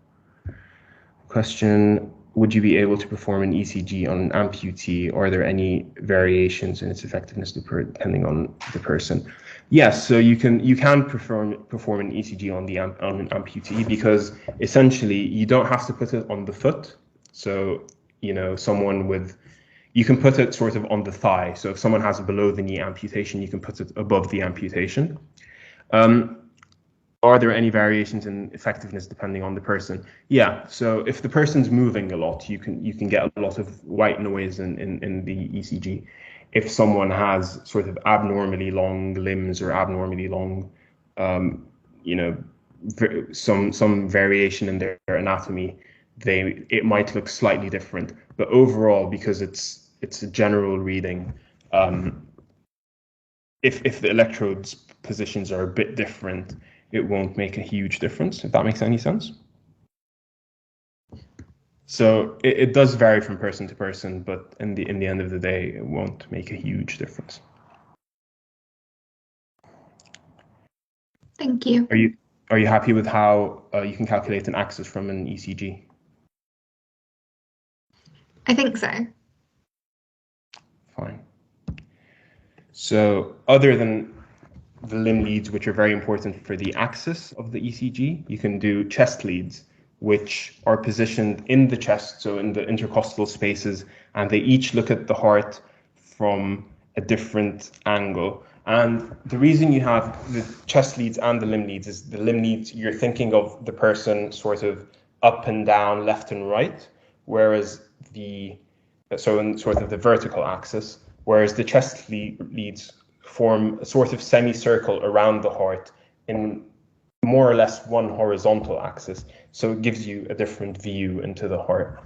[SPEAKER 1] Question: would you be able to perform an ECG on an amputee? Are there any variations in its effectiveness depending on the person? Yes, so you can perform an ECG on an amputee, because essentially you don't have to put it on the foot. So you can put it sort of on the thigh. So if someone has a below the knee amputation, you can put it above the amputation. Are there any variations in effectiveness depending on the person? Yeah, so if the person's moving a lot, you can get a lot of white noise in the ECG. If someone has sort of abnormally long limbs or abnormally long, some variation in their anatomy, it might look slightly different. But overall, because it's a general reading, if the electrodes positions are a bit different, it won't make a huge difference, if that makes any sense. So it does vary from person to person, but in the end of the day, it won't make a huge difference.
[SPEAKER 2] Thank you.
[SPEAKER 1] Are you happy with how you can calculate an axis from an ECG?
[SPEAKER 2] I think so.
[SPEAKER 1] Fine. So other than the limb leads, which are very important for the axis of the ECG, you can do chest leads, which are positioned in the chest, so in the intercostal spaces, and they each look at the heart from a different angle. And the reason you have the chest leads and the limb leads is the limb leads, you're thinking of the person sort of up and down, left and right, whereas in sort of the vertical axis, whereas the chest leads form a sort of semicircle around the heart in more or less one horizontal axis. So it gives you a different view into the heart.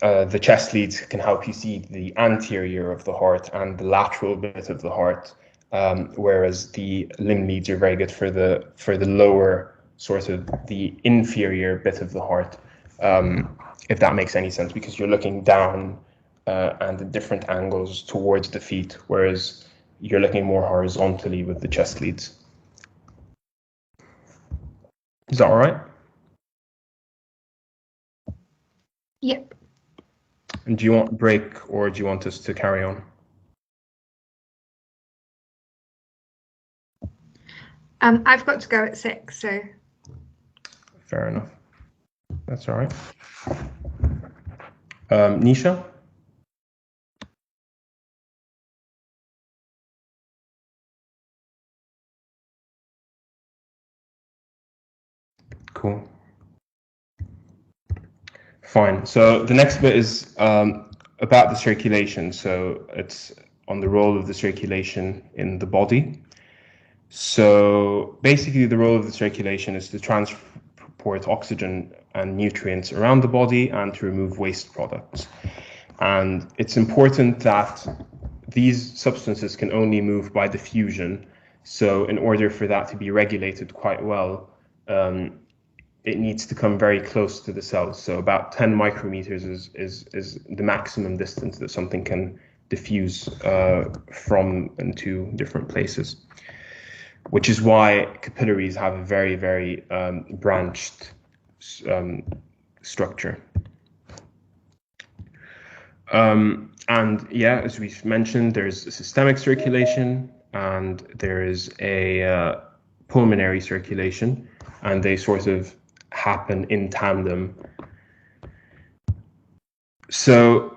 [SPEAKER 1] The chest leads can help you see the anterior of the heart and the lateral bit of the heart, whereas the limb leads are very good for the lower sort of the inferior bit of the heart, if that makes any sense, because you're looking down and at different angles towards the feet, whereas you're looking more horizontally with the chest leads. Is that all right?
[SPEAKER 2] Yep.
[SPEAKER 1] And do you want a break, or do you want us to carry on?
[SPEAKER 2] I've got to go at 6, so.
[SPEAKER 1] Fair enough. That's all right. Nisha? Cool. Fine. So the next bit is about the circulation. So it's on the role of the circulation in the body. So basically the role of the circulation is to transport oxygen and nutrients around the body and to remove waste products. And it's important that these substances can only move by diffusion. So in order for that to be regulated quite well, it needs to come very close to the cells. So about 10 micrometers is the maximum distance that something can diffuse from and to different places, which is why capillaries have a very, very branched structure. And yeah, as we've mentioned, there's a systemic circulation and there is a pulmonary circulation, and they sort of happen in tandem. So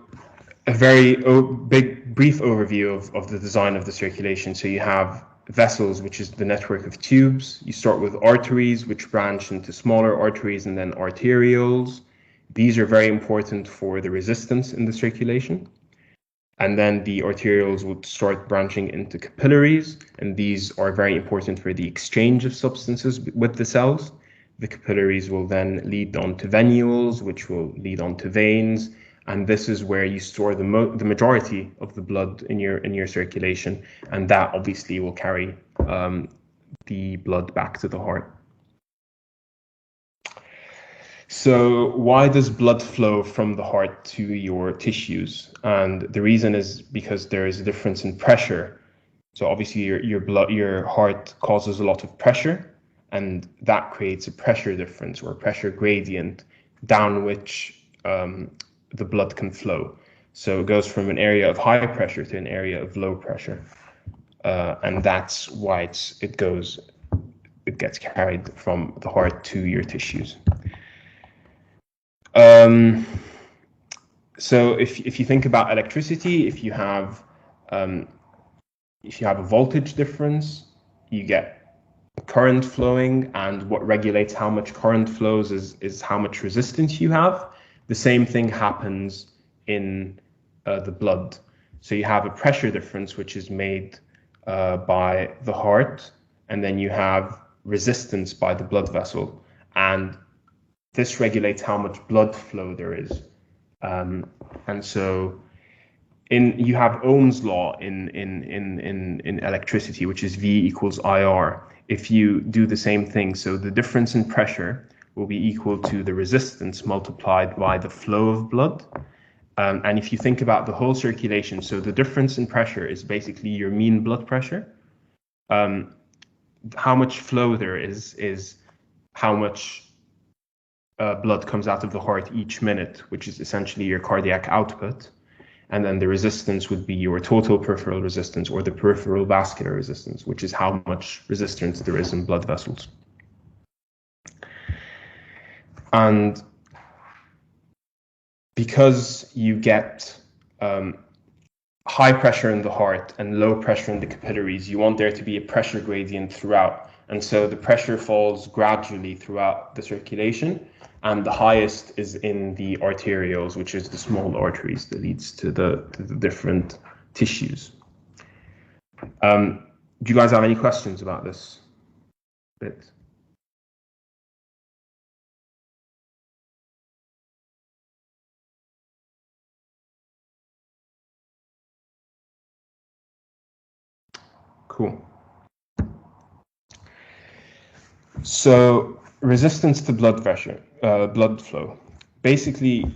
[SPEAKER 1] a very brief overview of the design of the circulation. So you have vessels, which is the network of tubes. You start with arteries, which branch into smaller arteries, and then arterioles. These are very important for the resistance in the circulation. And then the arterioles would start branching into capillaries, and these are very important for the exchange of substances with the cells. The capillaries will then lead on to venules, which will lead on to veins, and this is where you store the majority of the blood in your circulation, and that obviously will carry the blood back to the heart. So why does blood flow from the heart to your tissues? And the reason is because there is a difference in pressure. So obviously your heart causes a lot of pressure, and that creates a pressure difference or a pressure gradient down which the blood can flow. So it goes from an area of high pressure to an area of low pressure, and that's why it gets carried from the heart to your tissues. So if you think about electricity, if you have a voltage difference, you get current flowing, and what regulates how much current flows is how much resistance you have. The same thing happens in the blood. So you have a pressure difference, which is made by the heart, and then you have resistance by the blood vessel, and this regulates how much blood flow there is. And so you have Ohm's law in electricity, which is V equals IR. If you do the same thing, so the difference in pressure will be equal to the resistance multiplied by the flow of blood. And if you think about the whole circulation, so the difference in pressure is basically your mean blood pressure. How much flow there is how much blood comes out of the heart each minute, which is essentially your cardiac output. And then the resistance would be your total peripheral resistance or the peripheral vascular resistance, which is how much resistance there is in blood vessels. And because you get high pressure in the heart and low pressure in the capillaries, you want there to be a pressure gradient throughout. And so the pressure falls gradually throughout the circulation, and the highest is in the arterioles, which is the small arteries that leads to the different tissues. Do you guys have any questions about this bit? Cool. So resistance to blood pressure, blood flow. Basically,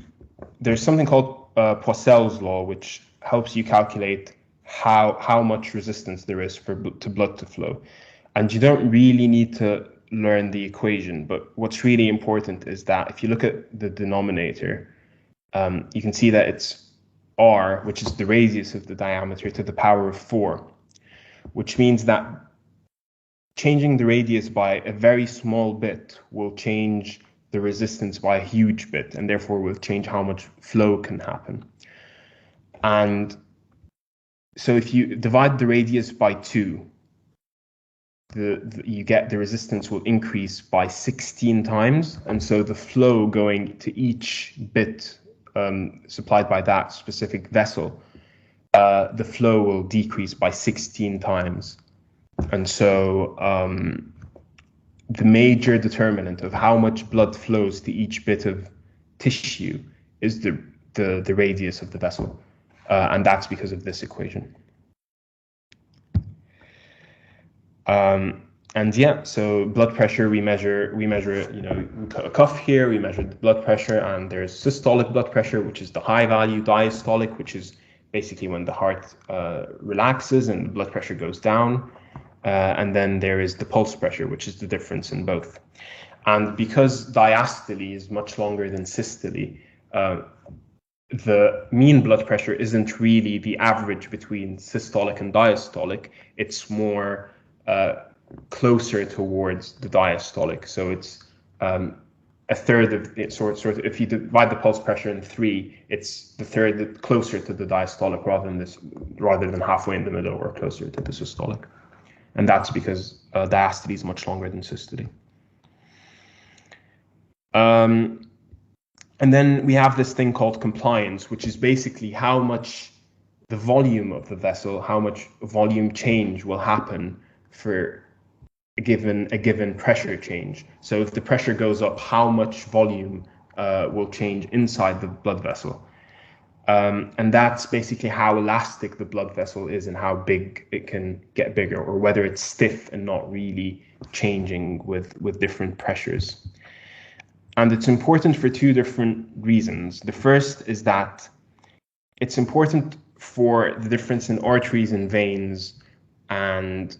[SPEAKER 1] there's something called Poiseuille's law, which helps you calculate how much resistance there is to blood to flow. And you don't really need to learn the equation, but what's really important is that if you look at the denominator, you can see that it's r, which is the radius of the diameter, to the power of 4, which means that changing the radius by a very small bit will change the resistance by a huge bit, and therefore will change how much flow can happen. And so if you divide the radius by 2, you get the resistance will increase by 16 times, and so the flow going to each bit supplied by that specific vessel, the flow will decrease by 16 times. And so the major determinant of how much blood flows to each bit of tissue is the radius of the vessel, and that's because of this equation. And yeah, so blood pressure, we measure it, you know, we cut a cuff here, we measure the blood pressure, and there's systolic blood pressure, which is the high value, diastolic, which is basically when the heart relaxes and the blood pressure goes down. And then there is the pulse pressure, which is the difference in both. And because diastole is much longer than systole, the mean blood pressure isn't really the average between systolic and diastolic. It's more closer towards the diastolic. So it's a third of it, sort of, if you divide the pulse pressure in 3, it's the third closer to the diastolic rather than halfway in the middle or closer to the systolic. And that's because diastole is much longer than systole. And then we have this thing called compliance, which is basically how much the volume of the vessel, how much volume change will happen for a given pressure change. So if the pressure goes up, how much volume will change inside the blood vessel. And that's basically how elastic the blood vessel is and how big it can get bigger, or whether it's stiff and not really changing with different pressures. And it's important for 2 different reasons. The first is that it's important for the difference in arteries and veins, and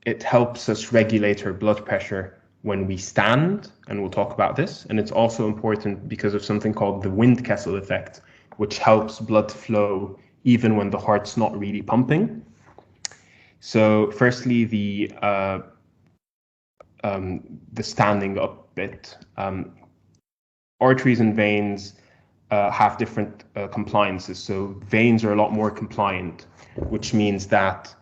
[SPEAKER 1] it helps us regulate our blood pressure when we stand, and we'll talk about this. And it's also important because of something called the Windkessel effect, which helps blood flow even when the heart's not really pumping. So firstly, the standing up bit. Arteries and veins have different compliances. So veins are a lot more compliant, which means that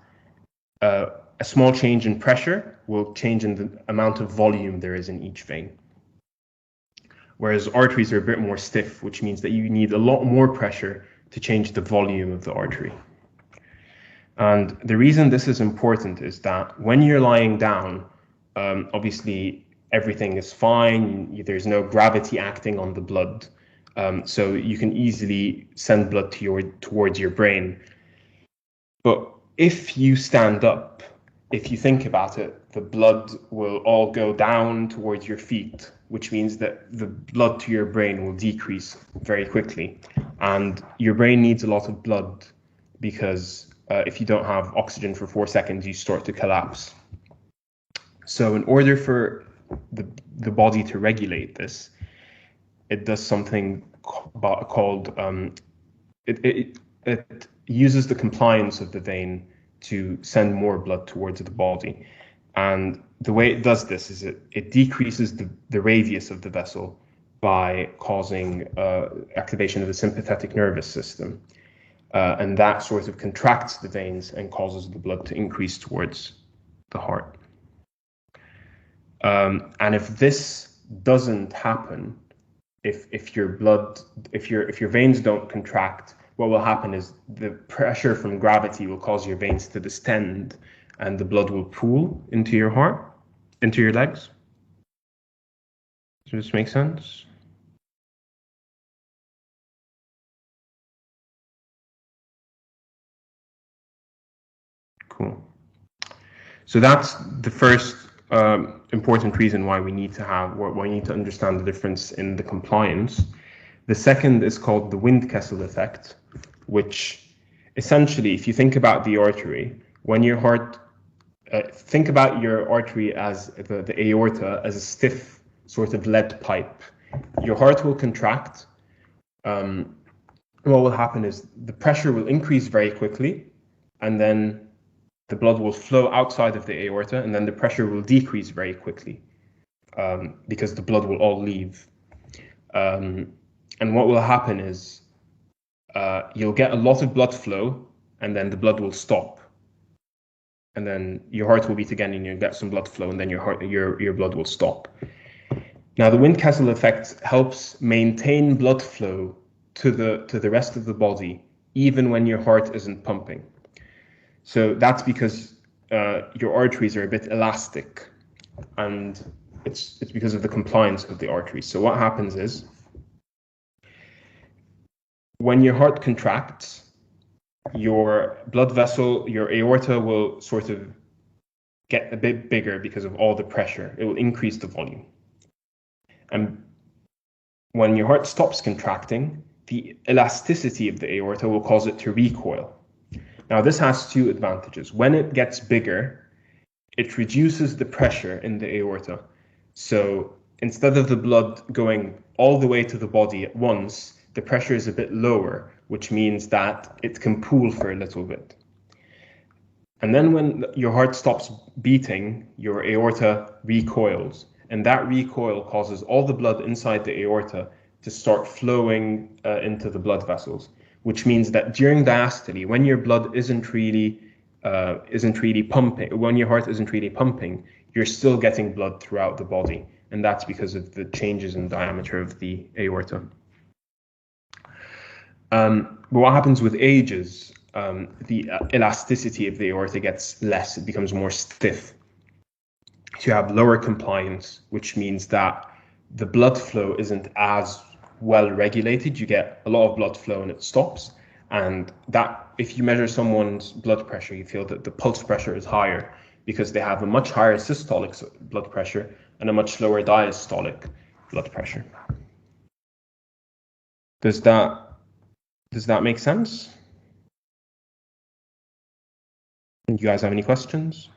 [SPEAKER 1] a small change in pressure will change in the amount of volume there is in each vein. Whereas arteries are a bit more stiff, which means that you need a lot more pressure to change the volume of the artery. And the reason this is important is that when you're lying down, obviously everything is fine, there's no gravity acting on the blood, so you can easily send blood towards your brain. But if you stand up, if you think about it, the blood will all go down towards your feet, which means that the blood to your brain will decrease very quickly. And your brain needs a lot of blood because if you don't have oxygen for 4 seconds, you start to collapse. So in order for the body to regulate this, it does something called, it uses the compliance of the vein to send more blood towards the body. And the way it does this is it decreases the radius of the vessel by causing activation of the sympathetic nervous system. And that sort of contracts the veins and causes the blood to increase towards the heart. And if this doesn't happen, if your veins don't contract, what will happen is the pressure from gravity will cause your veins to distend, and the blood will pool into your heart, into your legs. Does this make sense? Cool. So that's the first important reason why we need to understand the difference in the compliance. The second is called the Windkessel effect, which essentially, if you think about the artery, when your heart, think about your artery as the aorta as a stiff sort of lead pipe. Your heart will contract. What will happen is the pressure will increase very quickly, and then the blood will flow outside of the aorta, and then the pressure will decrease very quickly because the blood will all leave. And what will happen is you'll get a lot of blood flow, and then the blood will stop. And then your heart will beat again, and you'll get some blood flow, and then your blood will stop. Now, the Windkessel effect helps maintain blood flow to the rest of the body, even when your heart isn't pumping. So that's because your arteries are a bit elastic, and it's because of the compliance of the arteries. So what happens is, when your heart contracts, your blood vessel, your aorta will sort of get a bit bigger because of all the pressure. It will increase the volume. And when your heart stops contracting, the elasticity of the aorta will cause it to recoil. Now, this has two advantages. When it gets bigger, it reduces the pressure in the aorta. So instead of the blood going all the way to the body at once, the pressure is a bit lower, which means that it can pool for a little bit. And then when your heart stops beating, your aorta recoils, and that recoil causes all the blood inside the aorta to start flowing into the blood vessels, which means that during diastole, when your blood isn't really pumping, when your heart isn't really pumping, you're still getting blood throughout the body, and that's because of the changes in diameter of the aorta. But what happens with age is the elasticity of the aorta gets less, it becomes more stiff. So you have lower compliance, which means that the blood flow isn't as well regulated. You get a lot of blood flow and it stops. And that, if you measure someone's blood pressure, you feel that the pulse pressure is higher because they have a much higher systolic blood pressure and a much lower diastolic blood pressure. Does that make sense? Do you guys have any questions?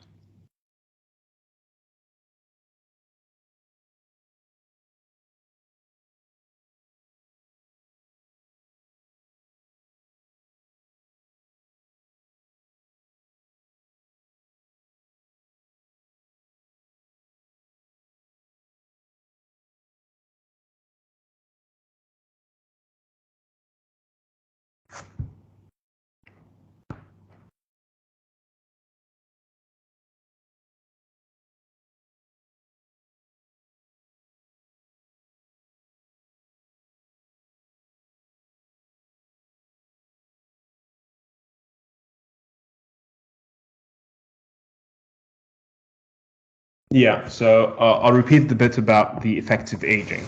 [SPEAKER 1] Yeah, so I'll repeat the bit about the effects of aging,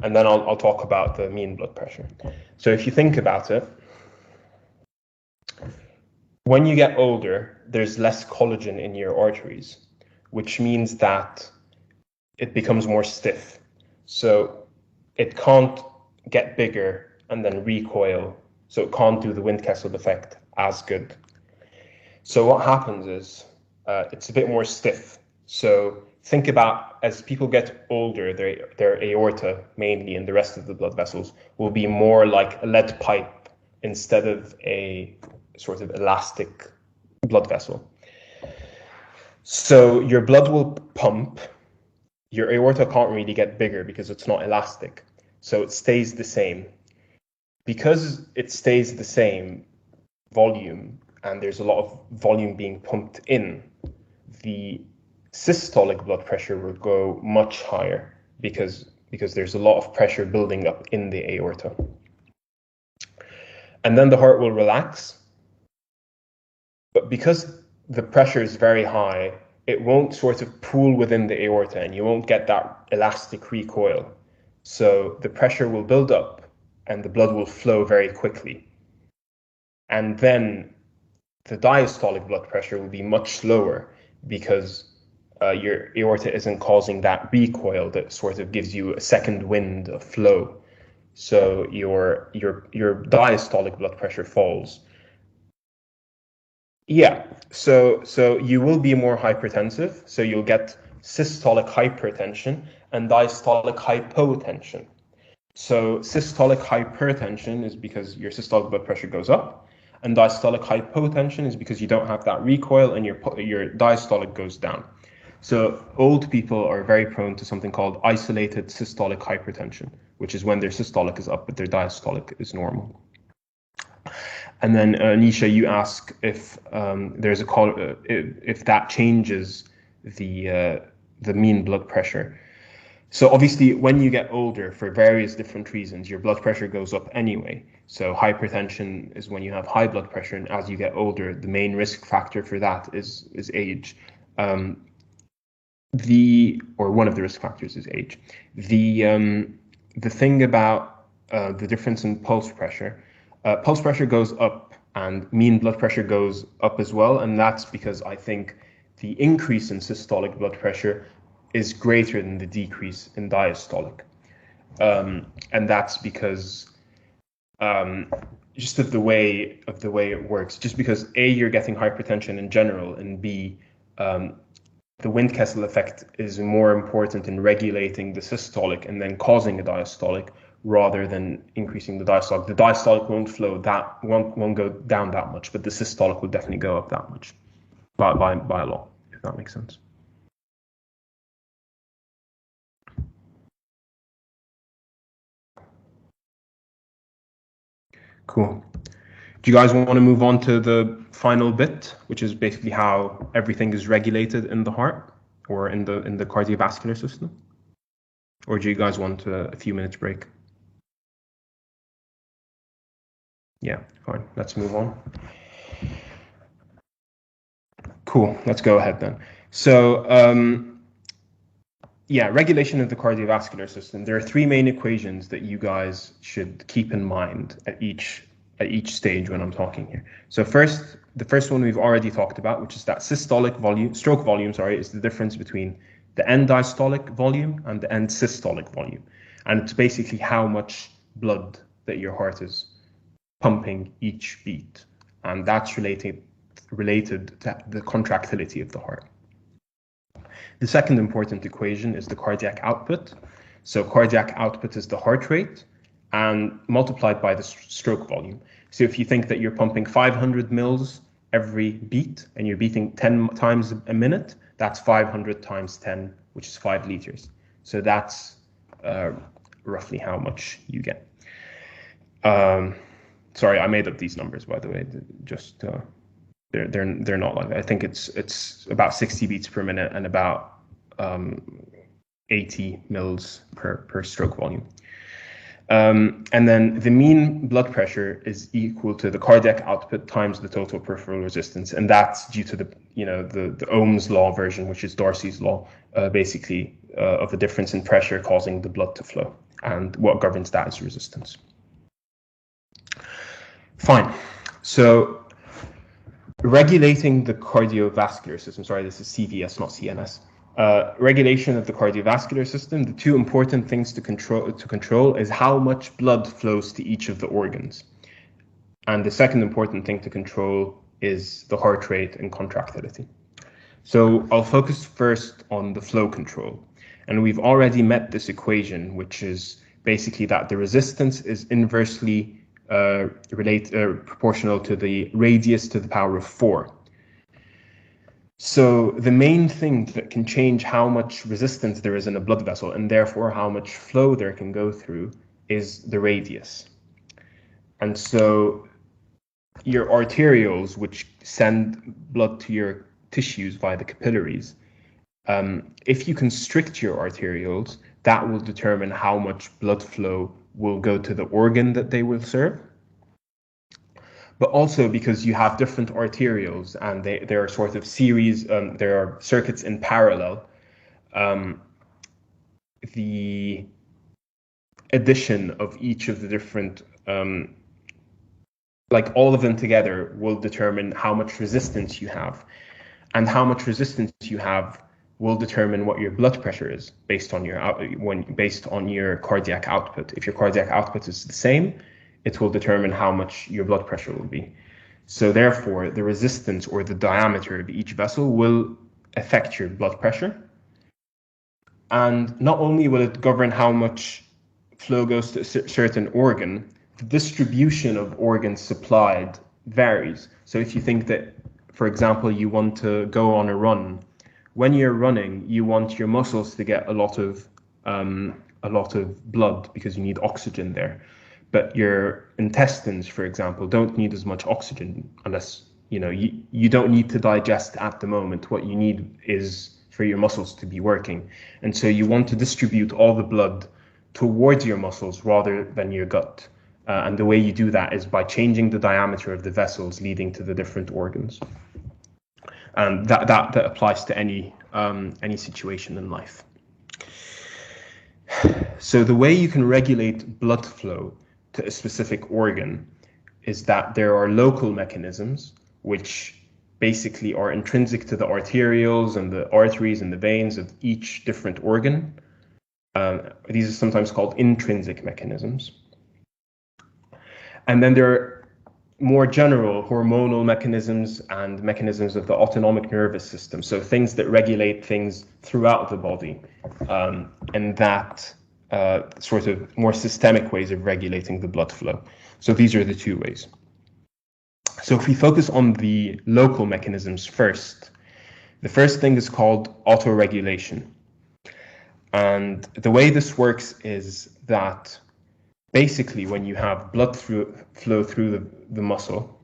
[SPEAKER 1] and then I'll talk about the mean blood pressure. So if you think about it, when you get older, there's less collagen in your arteries, which means that it becomes more stiff. So it can't get bigger and then recoil, so it can't do the Windkessel effect as good. So what happens is it's a bit more stiff. So think about, as people get older, their aorta mainly and the rest of the blood vessels will be more like a lead pipe instead of a sort of elastic blood vessel. So your blood will pump. Your aorta can't really get bigger because it's not elastic. So it stays the same. Because it stays the same volume and there's a lot of volume being pumped in, the systolic blood pressure will go much higher because there's a lot of pressure building up in the aorta. And then the heart will relax. But because the pressure is very high, it won't sort of pool within the aorta and you won't get that elastic recoil. So the pressure will build up and the blood will flow very quickly. And then the diastolic blood pressure will be much lower because your aorta isn't causing that recoil that sort of gives you a second wind of flow. So your diastolic blood pressure falls. Yeah, so you will be more hypertensive, so you'll get systolic hypertension and diastolic hypotension. So systolic hypertension is because your systolic blood pressure goes up, and diastolic hypotension is because you don't have that recoil and your diastolic goes down. So old people are very prone to something called isolated systolic hypertension, which is when their systolic is up but their diastolic is normal. And then Nisha, you ask if there's a call if that changes the mean blood pressure. So obviously, when you get older, for various different reasons, your blood pressure goes up anyway. So hypertension is when you have high blood pressure, and as you get older, the main risk factor for that is age. Or one of the risk factors is age. The thing about the difference in pulse pressure goes up and mean blood pressure goes up as well, and that's because I think the increase in systolic blood pressure is greater than the decrease in diastolic, and that's because just of the way it works. Just because A, you're getting hypertension in general, and B, the Windkessel effect is more important in regulating the systolic and then causing a diastolic rather than increasing the diastolic. The diastolic won't go down that much, but the systolic will definitely go up that much by a lot, if that makes sense. Cool. Do you guys want to move on to the final bit, which is basically how everything is regulated in the heart or in the cardiovascular system? Or do you guys want a few minutes break? Yeah, fine. Let's move on. Cool. Let's go ahead then. So, yeah, regulation of the cardiovascular system. There are three main equations that you guys should keep in mind at each stage when I'm talking here. So the first one we've already talked about, which is that stroke volume, is the difference between the end diastolic volume and the end systolic volume. And it's basically how much blood that your heart is pumping each beat. And that's related to the contractility of the heart. The second important equation is the cardiac output. So cardiac output is the heart rate and multiplied by the stroke volume. So if you think that you're pumping 500 mils every beat and you're beating 10 times a minute, that's 500 times 10, which is 5 liters. So that's roughly how much you get. Sorry, I made up these numbers, by the way. Just they're not like that. I think it's about 60 beats per minute and about 80 mils per stroke volume. And then the mean blood pressure is equal to the cardiac output times the total peripheral resistance, and that's due to the Ohm's law version, which is Darcy's law, basically of the difference in pressure causing the blood to flow, and what governs that is resistance. Fine. So regulating the cardiovascular system. Sorry, this is CVS, not CNS. Regulation of the cardiovascular system, the two important things to control is how much blood flows to each of the organs. And the second important thing to control is the heart rate and contractility. So I'll focus first on the flow control. And we've already met this equation, which is basically that the resistance is inversely proportional to the radius to the power of 4. So the main thing that can change how much resistance there is in a blood vessel and therefore how much flow there can go through is the radius. And so your arterioles, which send blood to your tissues via the capillaries, if you constrict your arterioles, that will determine how much blood flow will go to the organ that they will serve. But also because you have different arterioles and there are sort of series, there are circuits in parallel, the addition of each of the different, like all of them together will determine how much resistance you have. And how much resistance you have will determine what your blood pressure is based on your cardiac output. If your cardiac output is the same, it will determine how much your blood pressure will be. So therefore, the resistance or the diameter of each vessel will affect your blood pressure. And not only will it govern how much flow goes to a certain organ, the distribution of organs supplied varies. So if you think that, for example, you want to go on a run, when you're running, you want your muscles to get a lot of blood because you need oxygen there. But your intestines, for example, don't need as much oxygen unless, you don't need to digest at the moment. What you need is for your muscles to be working. And so you want to distribute all the blood towards your muscles rather than your gut. And the way you do that is by changing the diameter of the vessels leading to the different organs. And that applies to any situation in life. So the way you can regulate blood flow to a specific organ is that there are local mechanisms which basically are intrinsic to the arterioles and the arteries and the veins of each different organ. These are sometimes called intrinsic mechanisms. And then there are more general hormonal mechanisms and mechanisms of the autonomic nervous system, so things that regulate things throughout the body, and that sort of more systemic ways of regulating the blood flow. So these are the two ways. So if we focus on the local mechanisms first, the first thing is called autoregulation. And the way this works is that basically when you have blood flow through the muscle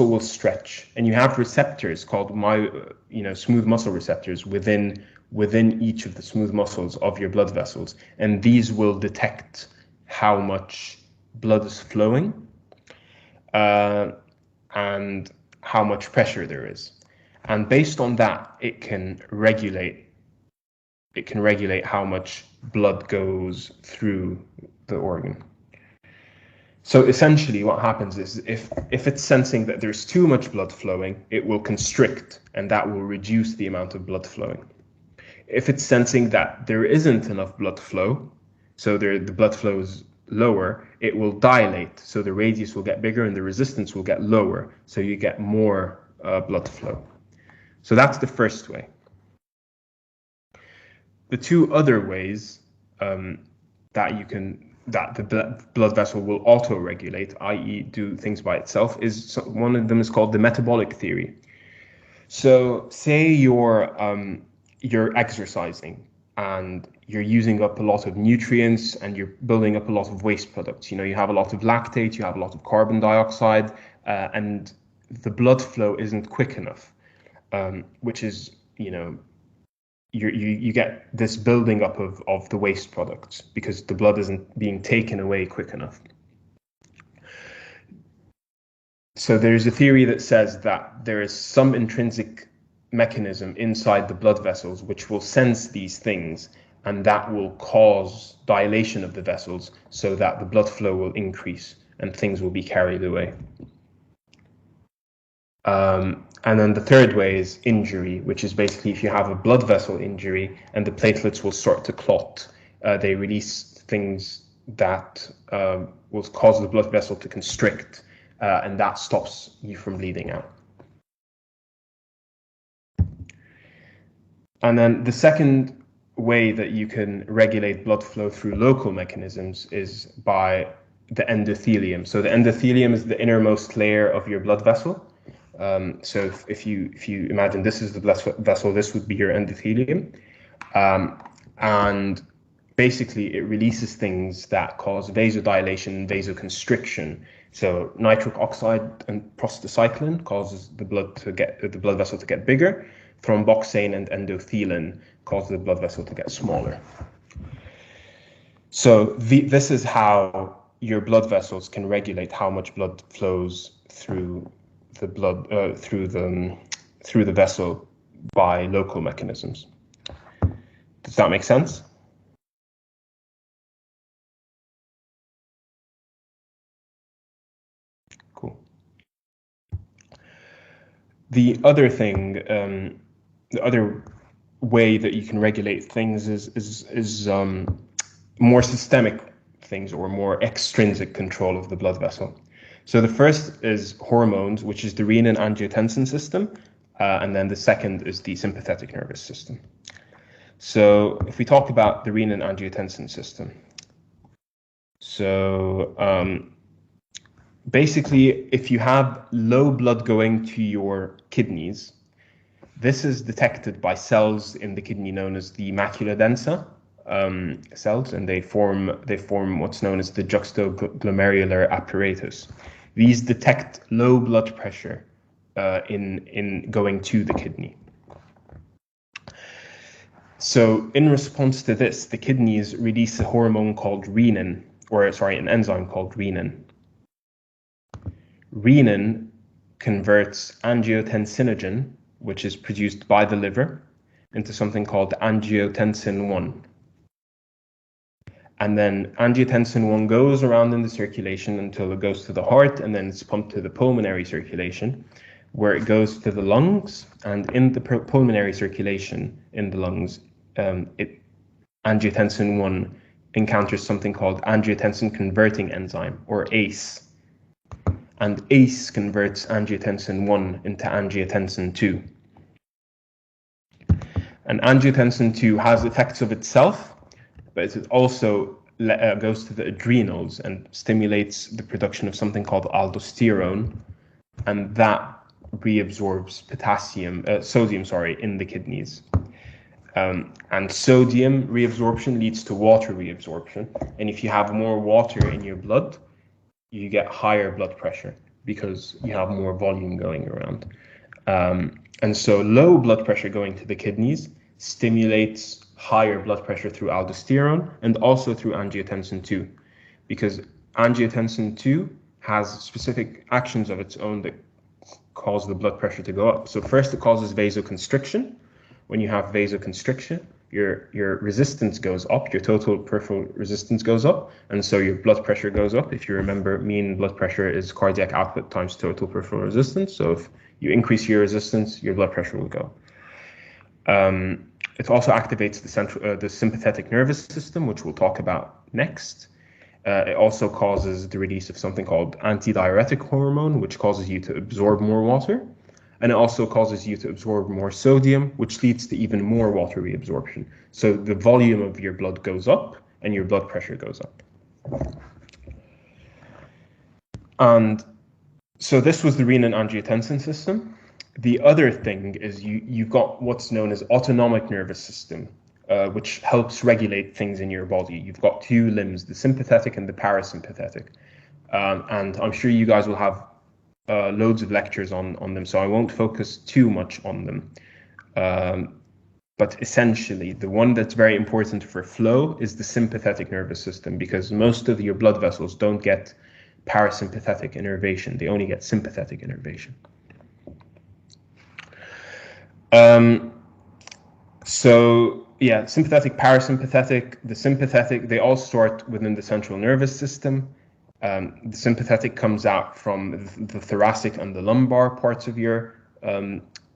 [SPEAKER 1] will stretch, and you have receptors called smooth muscle receptors within each of the smooth muscles of your blood vessels, and these will detect how much blood is flowing and how much pressure there is. And based on that, it can regulate how much blood goes through the organ. So essentially what happens is if it's sensing that there's too much blood flowing, it will constrict, and that will reduce the amount of blood flowing. If it's sensing that there isn't enough blood flow, so the blood flow is lower, it will dilate, so the radius will get bigger and the resistance will get lower, so you get more blood flow. So that's the first way. The two other ways that the blood vessel will auto-regulate, i.e. do things by itself, is one of them is called the metabolic theory. So say you're exercising and you're using up a lot of nutrients and you're building up a lot of waste products. You have a lot of lactate, you have a lot of carbon dioxide, and the blood flow isn't quick enough, which is, you get this building up of the waste products because the blood isn't being taken away quick enough. So there's a theory that says that there is some intrinsic mechanism inside the blood vessels which will sense these things, and that will cause dilation of the vessels so that the blood flow will increase and things will be carried away. And then the third way is injury, which is basically if you have a blood vessel injury and the platelets will start to clot, they release things that will cause the blood vessel to constrict, and that stops you from bleeding out. And then the second way that you can regulate blood flow through local mechanisms is by the endothelium. So the endothelium is the innermost layer of your blood vessel. So if you imagine this is the blood vessel, this would be your endothelium, and basically it releases things that cause vasodilation, vasoconstriction. So nitric oxide and prostacyclin causes the blood vessel to get bigger. Thromboxane and endothelin cause the blood vessel to get smaller. So this is how your blood vessels can regulate how much blood flows through the blood through the vessel by local mechanisms. Does that make sense? Cool. The other thing, the other way that you can regulate things is more systemic things or more extrinsic control of the blood vessel. So the first is hormones, which is the renin-angiotensin system, and then the second is the sympathetic nervous system. So if we talk about the renin-angiotensin system, so basically, if you have low blood going to your kidneys, this is detected by cells in the kidney known as the macula densa cells, and they form what's known as the juxtaglomerular apparatus. These detect low blood pressure in going to the kidney. So in response to this, the kidneys release a hormone called renin, an enzyme called renin. Renin converts angiotensinogen, which is produced by the liver, into something called angiotensin 1. And then angiotensin 1 goes around in the circulation until it goes to the heart, and then it's pumped to the pulmonary circulation, where it goes to the lungs. And in the pulmonary circulation in the lungs, angiotensin 1 encounters something called angiotensin converting enzyme, or ACE. And ACE converts angiotensin 1 into angiotensin 2. And angiotensin 2 has effects of itself, but it also goes to the adrenals and stimulates the production of something called aldosterone, and that reabsorbs sodium in the kidneys. And sodium reabsorption leads to water reabsorption. And if you have more water in your blood, you get higher blood pressure because you have more volume going around. And so low blood pressure going to the kidneys stimulates higher blood pressure through aldosterone and also through angiotensin 2, because angiotensin 2 has specific actions of its own that cause the blood pressure to go up. So first, it causes vasoconstriction. When you have vasoconstriction, your resistance goes up, your total peripheral resistance goes up, and so your blood pressure goes up. If you remember, mean blood pressure is cardiac output times total peripheral resistance. So if you increase your resistance, your blood pressure will go. It also activates the sympathetic nervous system, which we'll talk about next. It also causes the release of something called antidiuretic hormone, which causes you to absorb more water. And it also causes you to absorb more sodium, which leads to even more water reabsorption. So the volume of your blood goes up and your blood pressure goes up. And so this was the renin-angiotensin system. The other thing is you've got what's known as autonomic nervous system, which helps regulate things in your body. You've got two limbs, the sympathetic and the parasympathetic. And I'm sure you guys will have loads of lectures on them, so I won't focus too much on them. But essentially, the one that's very important for flow is the sympathetic nervous system, because most of your blood vessels don't get parasympathetic innervation. They only get sympathetic innervation. So yeah, sympathetic, parasympathetic, the sympathetic, they all start within the central nervous system. The sympathetic comes out from the thoracic and the lumbar parts of your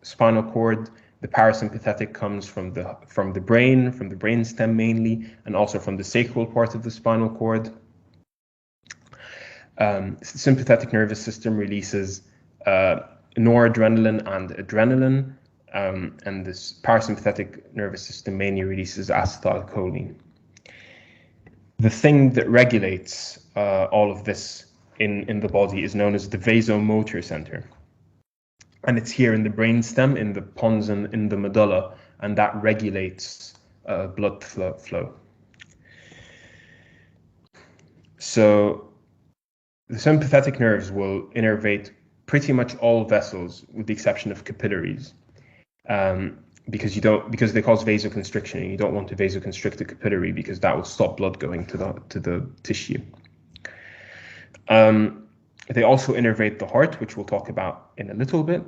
[SPEAKER 1] spinal cord. The parasympathetic comes from the brain, from the brainstem mainly, and also from the sacral part of the spinal cord. Sympathetic nervous system releases noradrenaline and adrenaline, and this parasympathetic nervous system mainly releases acetylcholine. The thing that regulates all of this in the body is known as the vasomotor center. And it's here in the brainstem, in the pons and in the medulla, and that regulates blood flow. So the sympathetic nerves will innervate pretty much all vessels with the exception of capillaries, because they cause vasoconstriction, and you don't want to vasoconstrict the capillary because that will stop blood going to the tissue. They also innervate the heart, which we'll talk about in a little bit.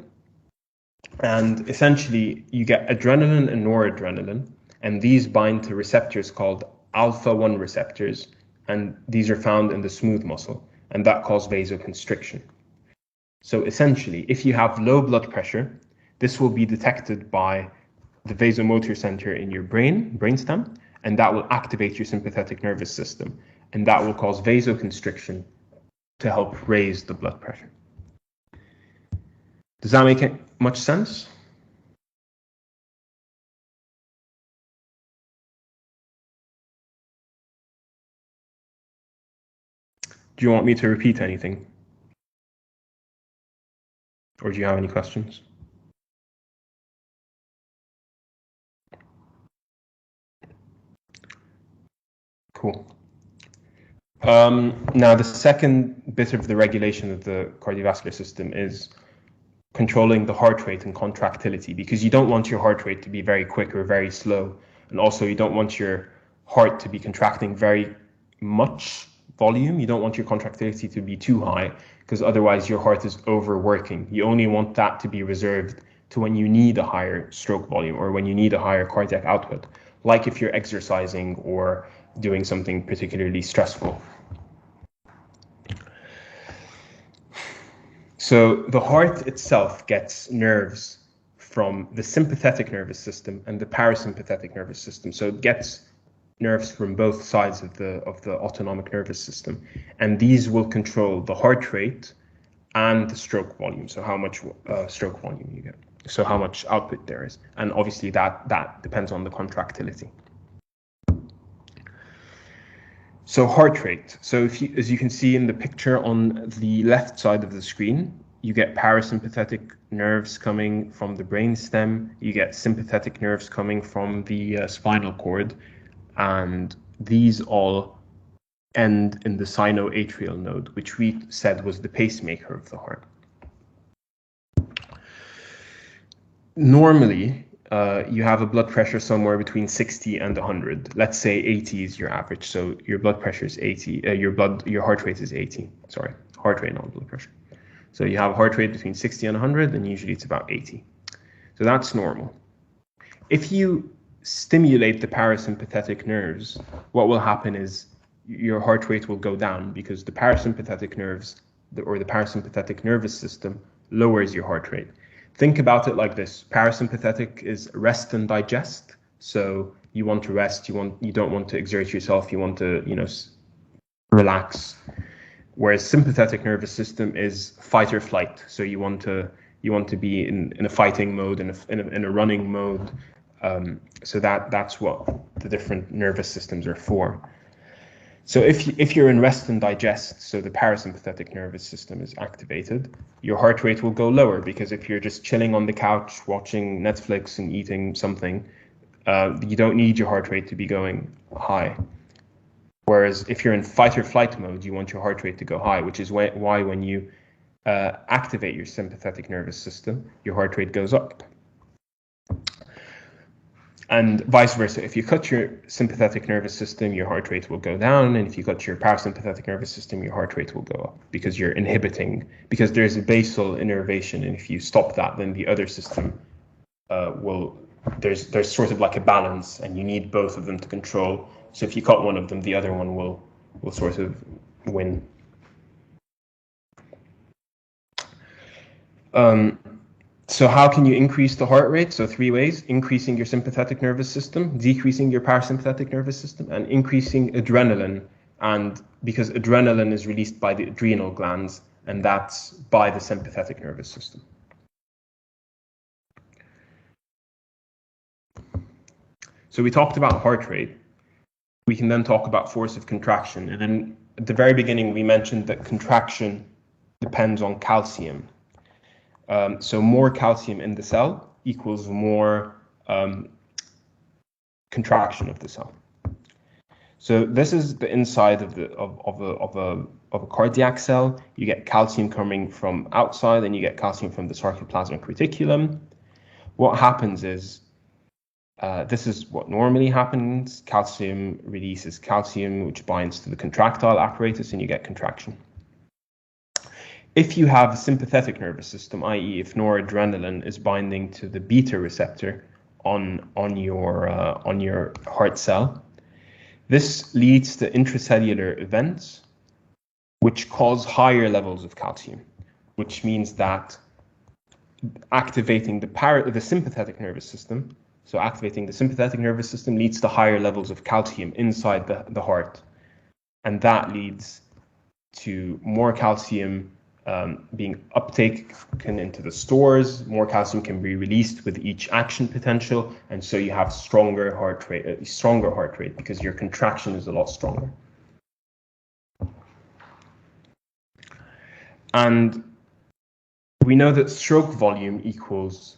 [SPEAKER 1] And essentially, you get adrenaline and noradrenaline, and these bind to receptors called alpha-1 receptors, and these are found in the smooth muscle, and that causes vasoconstriction. So essentially, if you have low blood pressure, this will be detected by the vasomotor center in your brainstem, and that will activate your sympathetic nervous system, and that will cause vasoconstriction to help raise the blood pressure. Does that make much sense? Do you want me to repeat anything? Or do you have any questions? Cool. Now, the second bit of the regulation of the cardiovascular system is controlling the heart rate and contractility, because you don't want your heart rate to be very quick or very slow. And also you don't want your heart to be contracting very much volume. You don't want your contractility to be too high, because otherwise your heart is overworking. You only want that to be reserved to when you need a higher stroke volume or when you need a higher cardiac output, like if you're exercising or doing something particularly stressful. So the heart itself gets nerves from the sympathetic nervous system and the parasympathetic nervous system. So it gets nerves from both sides of the autonomic nervous system, and these will control the heart rate and the stroke volume. So how much stroke volume you get, so how much output there is, and obviously that depends on the contractility. So heart rate. So as you can see in the picture on the left side of the screen, you get parasympathetic nerves coming from the brainstem. You get sympathetic nerves coming from the spinal cord, and these all end in the sinoatrial node, which we said was the pacemaker of the heart. Normally, you have a blood pressure somewhere between 60 and 100. Let's say 80 is your average. So your blood pressure is 80. Your heart rate is 80. Sorry, heart rate, not blood pressure. So you have a heart rate between 60 and 100, and usually it's about 80. So that's normal. If you stimulate the parasympathetic nerves, what will happen is your heart rate will go down, because the parasympathetic nerves or the parasympathetic nervous system lowers your heart rate. Think about it like this. Parasympathetic is rest and digest. So you want to rest, you don't want to exert yourself, you want to, relax. Whereas sympathetic nervous system is fight or flight. So you want to be in a fighting mode, in a running mode. So that's what the different nervous systems are for. So if you're in rest and digest, so the parasympathetic nervous system is activated, your heart rate will go lower, because if you're just chilling on the couch watching Netflix and eating something, you don't need your heart rate to be going high. Whereas if you're in fight or flight mode, you want your heart rate to go high, which is why when you activate your sympathetic nervous system, your heart rate goes up. And vice versa. If you cut your sympathetic nervous system, your heart rate will go down. And if you cut your parasympathetic nervous system, your heart rate will go up, because you're inhibiting, because there's a basal innervation. And if you stop that, then the other system there's sort of like a balance, and you need both of them to control. So if you cut one of them, the other one will sort of win. So how can you increase the heart rate? So 3 ways: increasing your sympathetic nervous system, decreasing your parasympathetic nervous system, and increasing adrenaline. And because adrenaline is released by the adrenal glands, and that's by the sympathetic nervous system. So we talked about heart rate. We can then talk about force of contraction. And then at the very beginning, we mentioned that contraction depends on calcium. So more calcium in the cell equals more contraction of the cell. So this is the inside of a cardiac cell. You get calcium coming from outside, and you get calcium from the sarcoplasmic reticulum. What happens is, this is what normally happens. Calcium releases calcium, which binds to the contractile apparatus, and you get contraction. If you have a sympathetic nervous system, i.e. if noradrenaline is binding to the beta receptor on your heart cell, this leads to intracellular events which cause higher levels of calcium, which means that activating the sympathetic nervous system So activating the sympathetic nervous system leads to higher levels of calcium inside the heart. And that leads to more calcium being uptaken into the stores. More calcium can be released with each action potential. And so you have stronger heart rate because your contraction is a lot stronger. And we know that stroke volume equals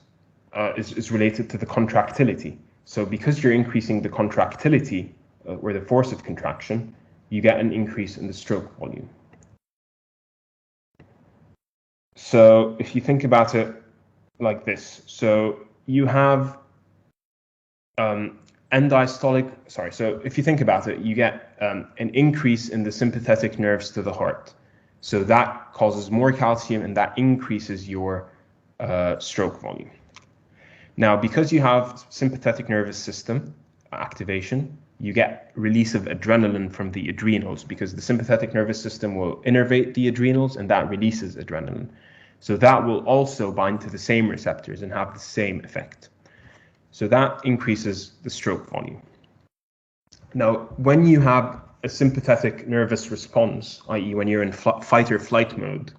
[SPEAKER 1] is related to the contractility. So because you're increasing the contractility or the force of contraction, you get an increase in the stroke volume. So if you think about it like this, so you have end-diastolic, so if you think about it, you get an increase in the sympathetic nerves to the heart. So that causes more calcium and that increases your stroke volume. Now, because you have sympathetic nervous system activation, you get release of adrenaline from the adrenals because the sympathetic nervous system will innervate the adrenals and that releases adrenaline. So that will also bind to the same receptors and have the same effect. So that increases the stroke volume. Now, when you have a sympathetic nervous response, i.e. when you're in fight or flight mode,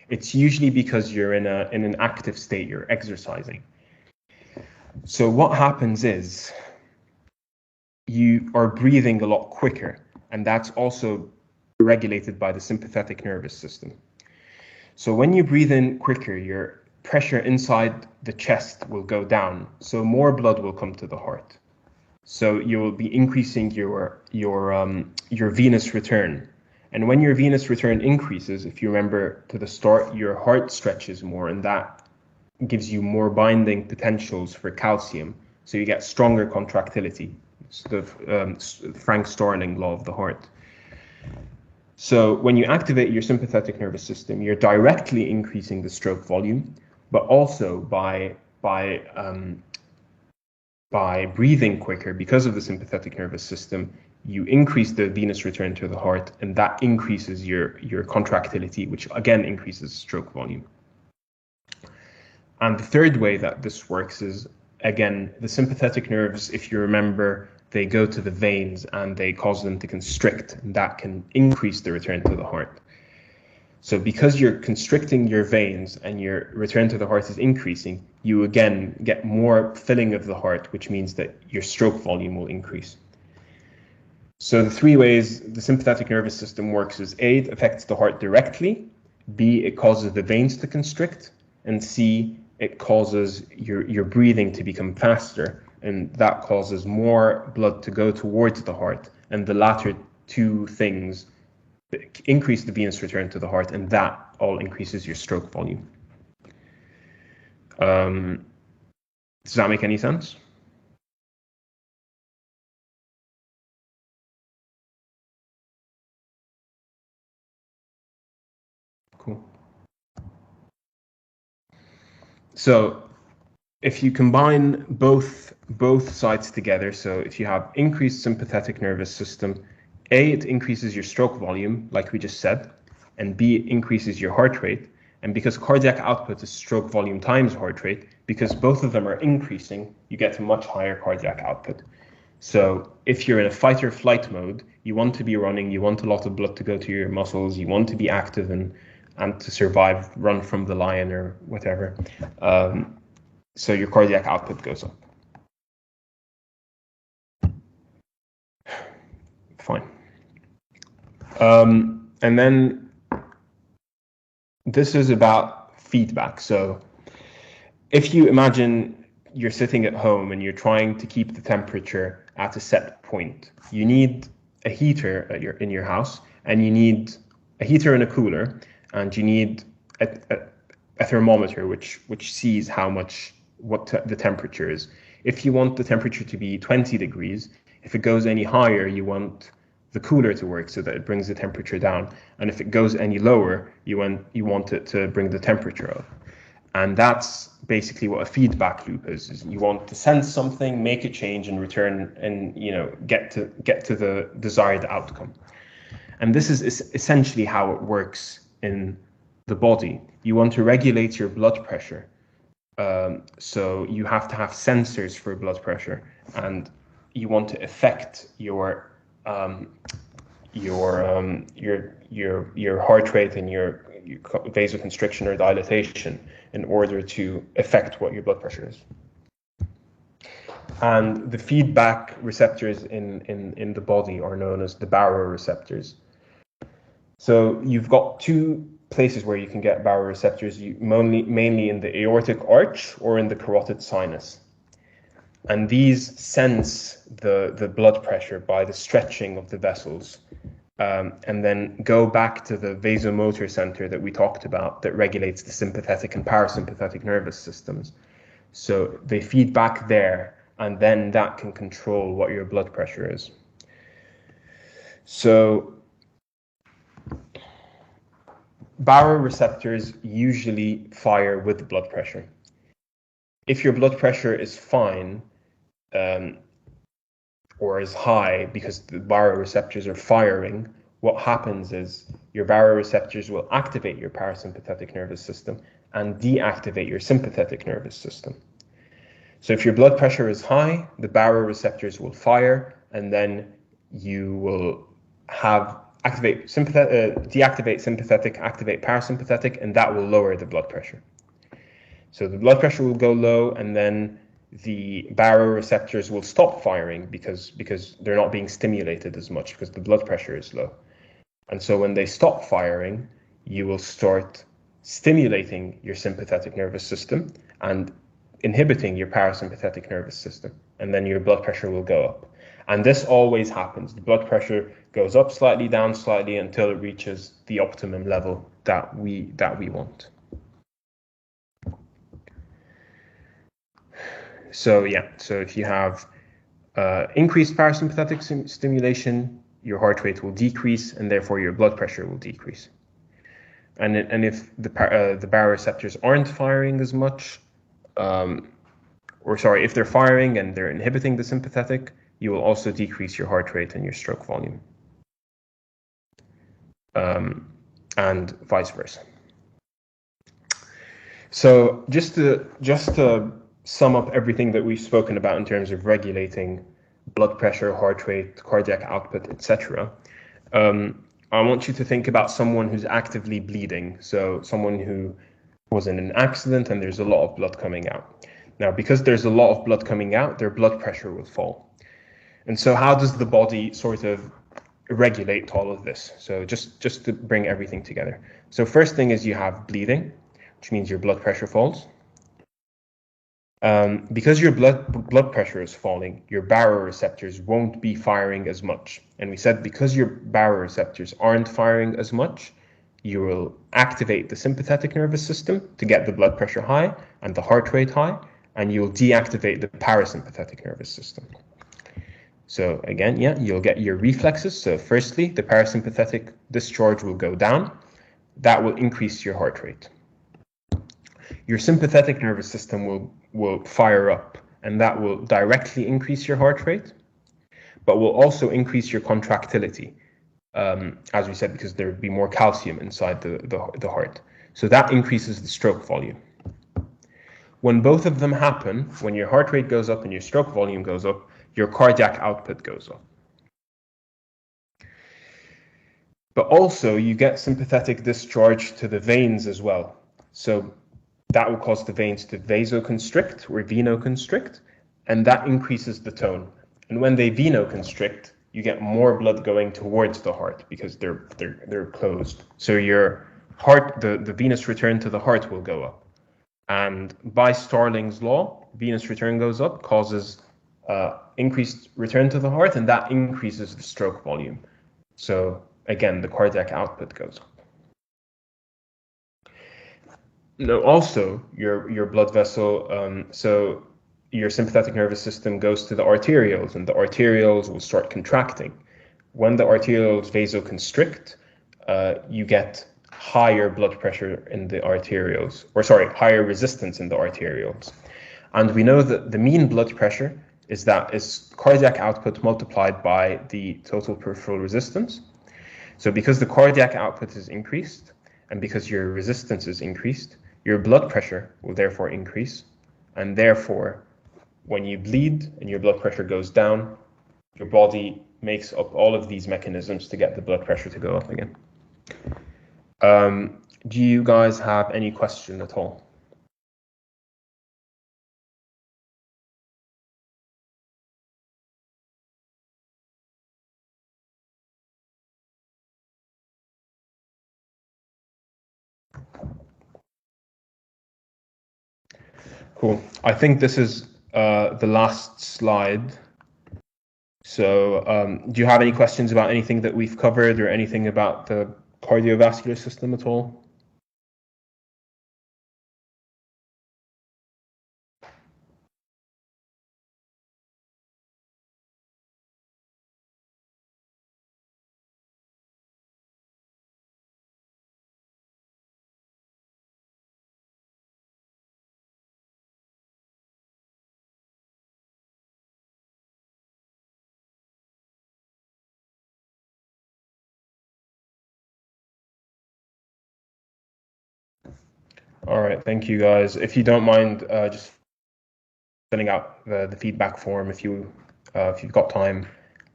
[SPEAKER 1] it's usually because you're in an active state, you're exercising. So what happens is you are breathing a lot quicker, and that's also regulated by the sympathetic nervous system. So when you breathe in quicker, your pressure inside the chest will go down, so more blood will come to the heart. So you will be increasing your venous return. And when your venous return increases, if you remember to the start, your heart stretches more, and that gives you more binding potentials for calcium. So you get stronger contractility. It's the Frank Starling law of the heart. So when you activate your sympathetic nervous system, you're directly increasing the stroke volume, but also by breathing quicker because of the sympathetic nervous system, you increase the venous return to the heart, and that increases your contractility, which again increases stroke volume. And the third way that this works is, again, the sympathetic nerves, if you remember, they go to the veins and they cause them to constrict, and that can increase the return to the heart. So because you're constricting your veins and your return to the heart is increasing, you again get more filling of the heart, which means that your stroke volume will increase. So the three ways the sympathetic nervous system works is A, it affects the heart directly, B, it causes the veins to constrict, and C, it causes your breathing to become faster, and that causes more blood to go towards the heart. And the latter two things increase the venous return to the heart, and that all increases your stroke volume. Does that make any sense? Cool. So if you combine both sides together, so if you have increased sympathetic nervous system, A, it increases your stroke volume, like we just said, and B, it increases your heart rate. And because cardiac output is stroke volume times heart rate, because both of them are increasing, you get a much higher cardiac output. So if you're in a fight or flight mode, you want to be running, you want a lot of blood to go to your muscles, you want to be active and to survive, run from the lion or whatever. So your cardiac output goes up. Fine. And then this is about feedback. So if you imagine you're sitting at home and you're trying to keep the temperature at a set point, you need a heater in your house, and you need a heater and a cooler, and you need a thermometer which sees what the temperature is. If you want the temperature to be 20 degrees, if it goes any higher, you want the cooler to work so that it brings the temperature down. And if it goes any lower, you want it to bring the temperature up. And that's basically what a feedback loop is you want to sense something, make a change, and return, and get to the desired outcome. And this is essentially how it works in the body. You want to regulate your blood pressure So you have to have sensors for blood pressure, and you want to affect your heart rate and your vasoconstriction or dilatation in order to affect what your blood pressure is. And the feedback receptors in the body are known as the baroreceptors. So you've got two places where you can get baroreceptors, mainly in the aortic arch or in the carotid sinus. And these sense the blood pressure by the stretching of the vessels, and then go back to the vasomotor center that we talked about that regulates the sympathetic and parasympathetic nervous systems. So they feed back there, and then that can control what your blood pressure is. So baroreceptors usually fire with blood pressure. If your blood pressure is fine, or is high because the baroreceptors are firing, what happens is your baroreceptors will activate your parasympathetic nervous system and deactivate your sympathetic nervous system. So if your blood pressure is high, the baroreceptors will fire, and then you will deactivate sympathetic, activate parasympathetic, and that will lower the blood pressure. So the blood pressure will go low, and then the baroreceptors will stop firing because they're not being stimulated as much because the blood pressure is low. And so when they stop firing, you will start stimulating your sympathetic nervous system and inhibiting your parasympathetic nervous system, and then your blood pressure will go up. And this always happens. The blood pressure goes up slightly, down slightly, until it reaches the optimum level that we want. So if you have increased parasympathetic stimulation, your heart rate will decrease, and therefore your blood pressure will decrease. And if the baroreceptors aren't firing as much, if they're firing and they're inhibiting the sympathetic, you will also decrease your heart rate and your stroke volume, and vice versa. So just to sum up everything that we've spoken about in terms of regulating blood pressure, heart rate, cardiac output, etc., I want you to think about someone who's actively bleeding. So someone who was in an accident and there's a lot of blood coming out. Now, because there's a lot of blood coming out, their blood pressure will fall. And so how does the body sort of regulate all of this? So just to bring everything together. So first thing is you have bleeding, which means your blood pressure falls. Because your blood pressure is falling, your baroreceptors won't be firing as much. And we said because your baroreceptors aren't firing as much, you will activate the sympathetic nervous system to get the blood pressure high and the heart rate high, and you'll deactivate the parasympathetic nervous system. So again, you'll get your reflexes. So firstly, the parasympathetic discharge will go down. That will increase your heart rate. Your sympathetic nervous system will fire up, and that will directly increase your heart rate, but will also increase your contractility, as we said, because there would be more calcium inside the heart. So that increases the stroke volume. When both of them happen, when your heart rate goes up and your stroke volume goes up, your cardiac output goes up. But also you get sympathetic discharge to the veins as well. So that will cause the veins to vasoconstrict or venoconstrict, and that increases the tone. And when they venoconstrict, you get more blood going towards the heart because they're closed. So your heart, the venous return to the heart will go up. And by Starling's law, venous return goes up, causes increased return to the heart, and that increases the stroke volume. So again, the cardiac output goes up. No, also your blood vessel, so your sympathetic nervous system goes to the arterioles, and the arterioles will start contracting. When the arterioles vasoconstrict, you get higher blood pressure in the arterioles, higher resistance in the arterioles. And we know that the mean blood pressure is cardiac output multiplied by the total peripheral resistance. So because the cardiac output is increased, and because your resistance is increased, your blood pressure will therefore increase, and therefore, when you bleed and your blood pressure goes down, your body makes up all of these mechanisms to get the blood pressure to go up again. Do you guys have any question at all? Cool. I think this is the last slide. So do you have any questions about anything that we've covered or anything about the cardiovascular system at all? All right, thank you guys. If you don't mind just filling out the feedback form if you've got time,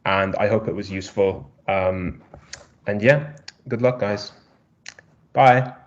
[SPEAKER 1] and I hope it was useful. And yeah, good luck guys. Bye.